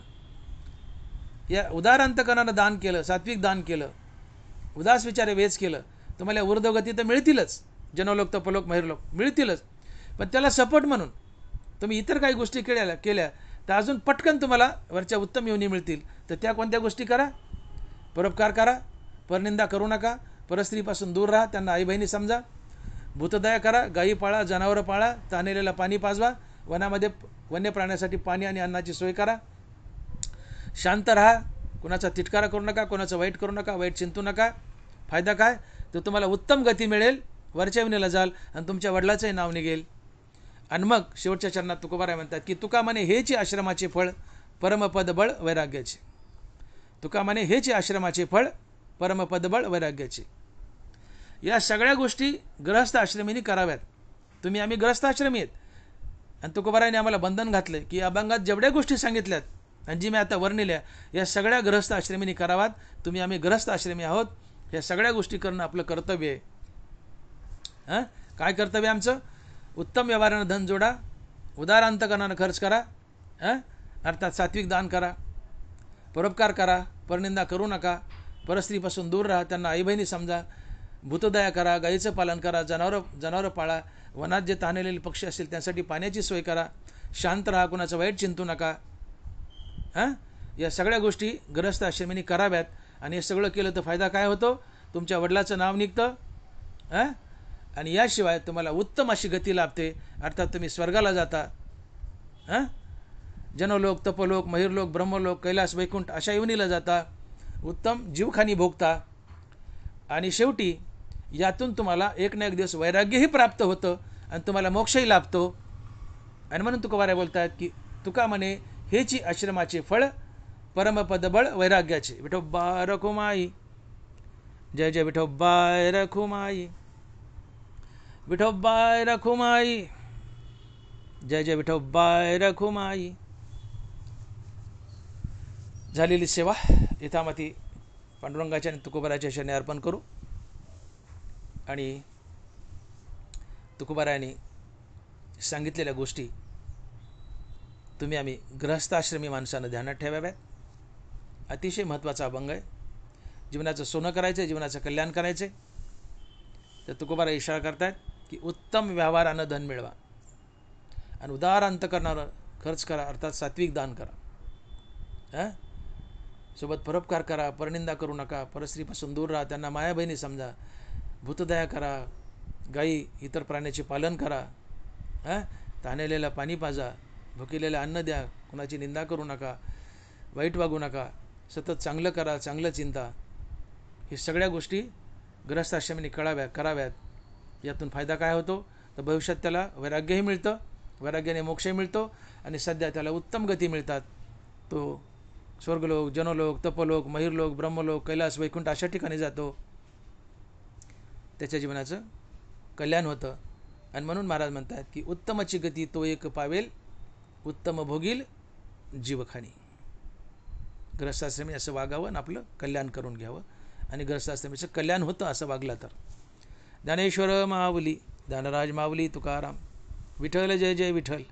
या उदार अंतकरणानं दान केलं, सात्विक दान केलं, उदास विचारे वेच केलं, तुम्हाला ऊर्ध्वगती तर मिळतीलच, जनोलोक, तपोलोक, महिरलोक मिळतीलच. पण त्याला सपोर्ट म्हणून तुम्ही इतर काही गोष्टी केल्या तर अजून पटकन तुम्हाला वरच्या उत्तम योनी मिळतील. तर त्या कोणत्या गोष्टी करा? परोपकार करा, परनिंदा करू नका, परस्त्रीपासून दूर राहा, त्यांना आई बहिणी समजा, भूतदया करा, गायी पाळा, जनावरं पाळा, ताणलेलं पाणी पाजवा, वनामध्ये वन्य प्राण्यासाठी पाणी आणि अन्नाची सोय करा, शांत राहा, कुणाचा तिटकारा करू नका, कुणाचं वाईट करू नका, वाईट चिंतू नका. फायदा काय? तर तुम्हाला उत्तम गती मिळेल, वरच्या योनीला जाल आणि तुमच्या वडिलाचंही नाव निघेल. आणि मग शेवटच्या चरणात तुकोबाराय म्हणतात की तुका म्हणे हेची आश्रमाचे फळ, परमपद बळ वैराग्याचे. तुका म्हणे हेची आश्रमाचे फळ, परमपद बळ वैराग्याचे. या सगळ्या गोष्टी गृहस्थ आश्रमींनी कराव्यात. आम्ही गृहस्थ आश्रमी आहेत आणि तुकोबारायांनी आम्हाला बंधन घातले की अभंगात जेवढ्या गोष्टी सांगितल्यात आणि जी मी आता वर्णिल्या या सगळ्या गृहस्थ आश्रमींनी कराव्यात. आम्ही गृहस्थ आश्रमी आहोत, या सगळ्या गोष्टी करणं आपलं कर्तव्य आहे. काय कर्तव्य आमचं? उत्तम व्यवहारानं धन जोडा, उदार अंतकरणानं खर्च करा, अर्थात सात्विक दान करा, परोपकार करा, परनिंदा करू नका, परस्त्रीपासून दूर राहा, त्यांना आई बहिणी समजा, भूतदया करा, गायीचं पालन करा, जनावरं पाळा, वनात जे ताणलेले पक्षी असतील त्यासाठी पाण्याची सोय करा, शांत राहा, कुणाचं वाईट चिंतू नका. या सगळ्या गोष्टी गृहस्थ आश्रमींनी कराव्यात. आणि हे सगळं केलं तर फायदा काय होतो? तुमच्या वडिलाचं नाव निघतं आणि याशिवाय तुम्हाला उत्तम अशी गती लाभते, अर्थात तुम्ही स्वर्गाला जाता. जनोलोक, तपोलोक, महिरलोक, ब्रह्मलोक, कैलास, वैकुंठ अशा योनीला जाता, उत्तम जीवखानी भोगता आणि शेवटी यातून तुम्हाला एक ना एक दिवस वैराग्यही प्राप्त होतं आणि तुम्हाला मोक्षही लाभतो. आणि म्हणून तुकोबाराय बोलतात की तुका म्हणे हेची आश्रमाचे फळ, परमपद बळ वैराग्याचे. विठोबा रखुमाई, जय जय विठोबाय रखुमाई, विठोबाय रखुमाई, जय जय विठोबाय रखुमाई. झालेली सेवा यथामती पांडुरंगाच्या आणि तुकोबाराच्या शरणी अर्पण करू. आणि तुकोबारायांनी सांगितलेल्या गोष्टी आम्ही गृहस्थाश्रमी माणसानं ध्यानात ठेवाव्यात. अतिशय महत्त्वाचा अभंग आहे. जीवनाचं सोनं करायचं, जीवनाचं कल्याण करायचं. तर तुकोबाराय इशारा करतात की उत्तम व्यवहारानं धन मिळवा आणि उदार अंतकरणानं खर्च करा, अर्थात सात्विक दान करा, सोबत परोपकार करा, परनिंदा करू नका, परस्त्रीपासून दूर राहा, त्यांना माया बहिणी समजा, भूतदया करा, गायी इतर प्राण्याचे पालन करा, ताणलेलं पाणी पाजा, भुकेलेलं अन्न द्या, कुणाची निंदा करू नका, वाईट वागू नका, सतत चांगलं करा, चांगलं चिंता. हे सगळ्या गोष्टी गृहस्थाश्रमींनी कराव्यात. यातून फायदा काय होतो? तर भविष्यात त्याला वैराग्यही मिळतं, वैराग्याने मोक्षही मिळतो आणि सध्या त्याला उत्तम गती मिळतात. तो स्वर्गलोक, जनोलोक, तपोलोक, महिरलोक, ब्रह्मलोक, कैलास, वैकुंठ अशा ठिकाणी जातो. त्याच्या जीवनाचं कल्याण होतं. आणि म्हणून महाराज म्हणतात की उत्तमची गती तो एक पावेल, उत्तम भोगील जीवखानी. गृहस्थाश्रमी असं वागावं आणि आपलं कल्याण करून घ्यावं आणि गृहस्थाश्रमीचं कल्याण होतं असं वागलं तर. ज्ञानेश्वर माऊली, ज्ञानराज माऊली तुकाराम, विठ्ठल जय जय विठ्ठल.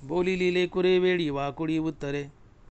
बोली लिले कुरे वेळी वाकुडी उत्तरे,